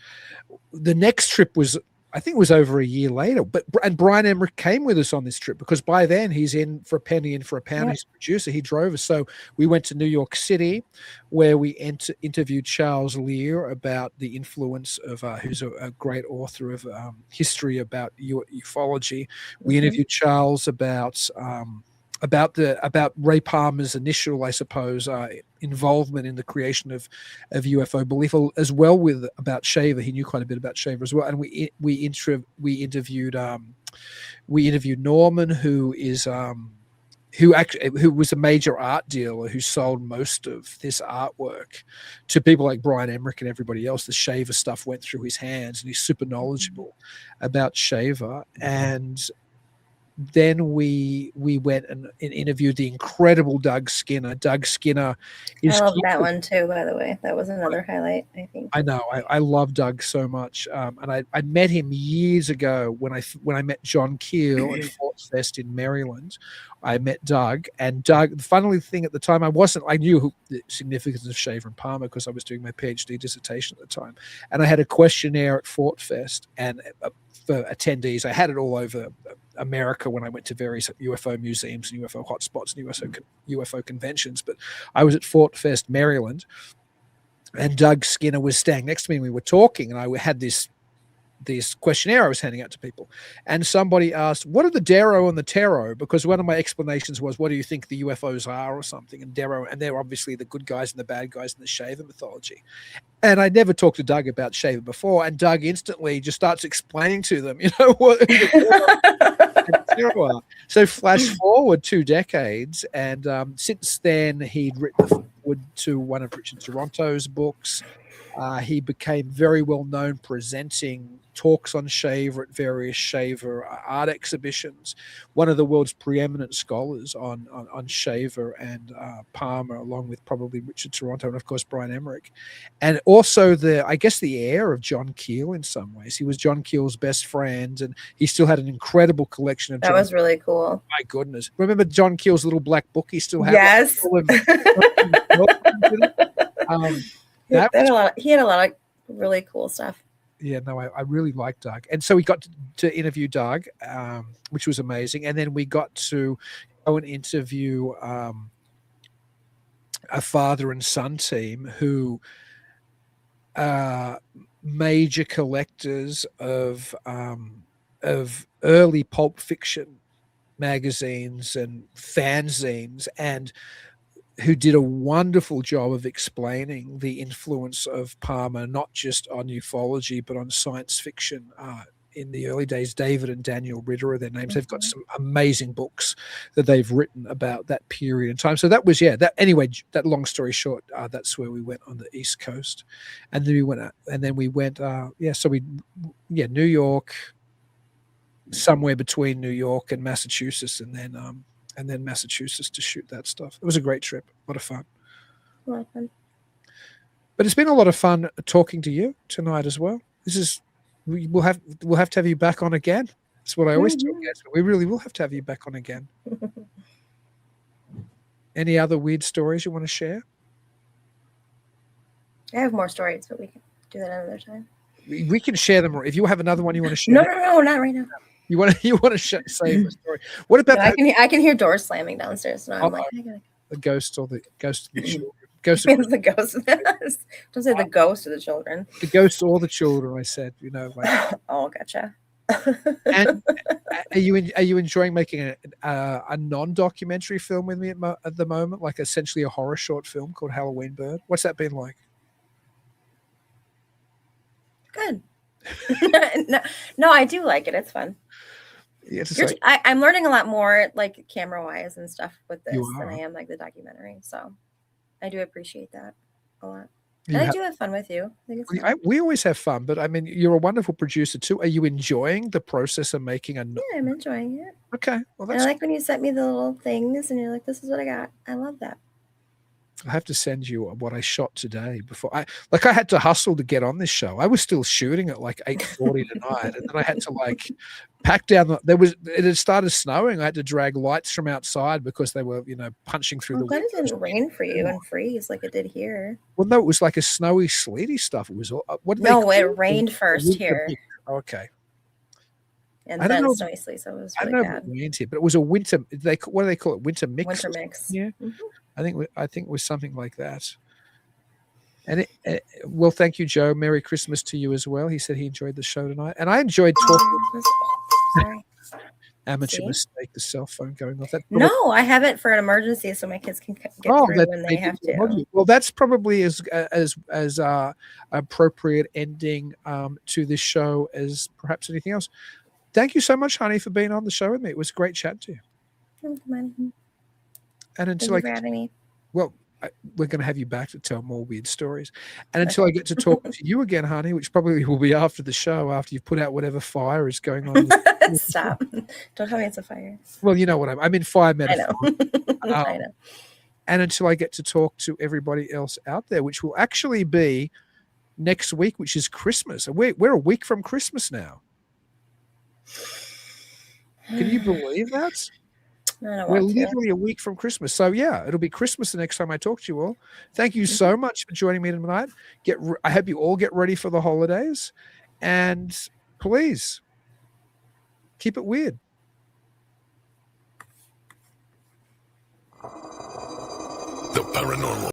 The next trip was, I think it was over a year later, and Brian Emmerich came with us on this trip because by then he's in for a penny, in for a pound. He's a producer. He drove us. So we went to New York City, where we interviewed Charles Lear about the influence of, who's a great author of history about ufology. We interviewed Charles about Ray Palmer's initial, I suppose, involvement in the creation of UFO belief, as well with about Shaver. He knew quite a bit about Shaver as well, and we interviewed Norman, who was a major art dealer who sold most of this artwork to people like Brian Emmerich and everybody else. The Shaver stuff went through his hands, and he's super knowledgeable about Shaver. And then we went and interviewed the incredible Doug Skinner. Doug Skinner is... I love that one too, by the way. That was another highlight, I think. I know. I love Doug so much. And I met him years ago when I met John Keel at Fort Fest in Maryland. I met Doug. And Doug, the funny thing at the time, I knew the significance of Shaver and Palmer because I was doing my PhD dissertation at the time. And I had a questionnaire at Fort Fest, and for attendees, I had it all over America when I went to various UFO museums and UFO hotspots and UFO conventions. But I was at Fort Fest, Maryland, and Doug Skinner was standing next to me, and we were talking, and I had this questionnaire I was handing out to people, and somebody asked, what are the Darrow and the Tarot? Because one of my explanations was, what do you think the UFOs are or something? And Darrow, and they're obviously the good guys and the bad guys in the Shaver mythology. And I never talked to Doug about Shaver before, and Doug instantly just starts explaining to them, what the Tarot are. So flash forward 2 decades, and since then he'd written the forward to one of Richard Toronto's books. He became very well known presenting talks on Shaver at various Shaver art exhibitions. One of the world's preeminent scholars on Shaver and Palmer, along with probably Richard Toronto and of course Brian Emmerich, and also the heir of John Keel in some ways. He was John Keel's best friend, and he still had an incredible collection of. That was really cool. My goodness! Remember John Keel's little black book? He still had. Yes. He had a lot of really cool stuff. Yeah, no, I really liked Doug. And so we got to interview Doug, which was amazing. And then we got to go and interview a father and son team who are major collectors of early pulp fiction magazines and fanzines, and who did a wonderful job of explaining the influence of Palmer, not just on ufology, but on science fiction in the early days. David and Daniel Ritter are their names. They've got some amazing books that they've written about that period in time. So that was, that anyway, that long story short, that's where we went on the East Coast. And then we went, New York, somewhere between New York and Massachusetts, and then Massachusetts to shoot that stuff. It was a great trip. A lot of fun. A lot of fun. But it's been a lot of fun talking to you tonight as well. We'll have to have you back on again. That's what I always tell guys. We really will have to have you back on again. Any other weird stories you want to share? I have more stories, but we can do that another time. We can share them. If you have another one you want to share. No, not right now. You want to save the story. What about I can hear doors slamming downstairs. So I'm like, the ghost or the ghost of the children. The ghost. Don't say the ghost of the children. The ghost or the children. I said, Oh, gotcha. And are you enjoying making a non-documentary film with me at the moment, like essentially a horror short film called Halloween Bird? What's that been like? Good. No, I do like it. It's fun. Yeah, I'm learning a lot more, like camera-wise and stuff with this than I am like the documentary. So I do appreciate that a lot. And I do have fun with you. I think it's we always have fun, but I mean, you're a wonderful producer too. Are you enjoying the process of making Yeah, I'm enjoying it. Okay. Well, I like when you sent me the little things and you're like, this is what I got. I love that. I have to send you what I shot today before I had to hustle to get on this show. I was still shooting at like 8:40 tonight, and then I had to pack down. It had started snowing. I had to drag lights from outside because they were, punching through the. I'm glad it didn't rain for you and freeze like it did here. Well, no, it was like a snowy, sleety stuff. It was it rained first here. Okay. And then snowy sleet, so it was really bad. It rained here, but it was a winter. What do they call it? Winter mix. Winter mix. Yeah. Mm-hmm. I think it was something like that. And well, thank you, Joe. Merry Christmas to you as well. He said he enjoyed the show tonight, and I enjoyed talking. Sorry. Amateur mistake. The cell phone going off. No, I have it for an emergency, so my kids can get through when they have to. Well, that's probably as appropriate ending to this show as perhaps anything else. Thank you so much, honey, for being on the show with me. It was great chat to you. And until we're going to have you back to tell more weird stories. And until I get to talk to you again, honey, which probably will be after the show, after you've put out whatever fire is going on. Stop. Don't tell me it's a fire. Well, you know what I'm in fire metaphor. I know. I know. And until I get to talk to everybody else out there, which will actually be next week, which is Christmas. We're a week from Christmas now. Can you believe that? We're literally a week from Christmas. So, yeah, it'll be Christmas the next time I talk to you all. Thank you so much for joining me tonight. I hope you all get ready for the holidays. And please, keep it weird. The paranormal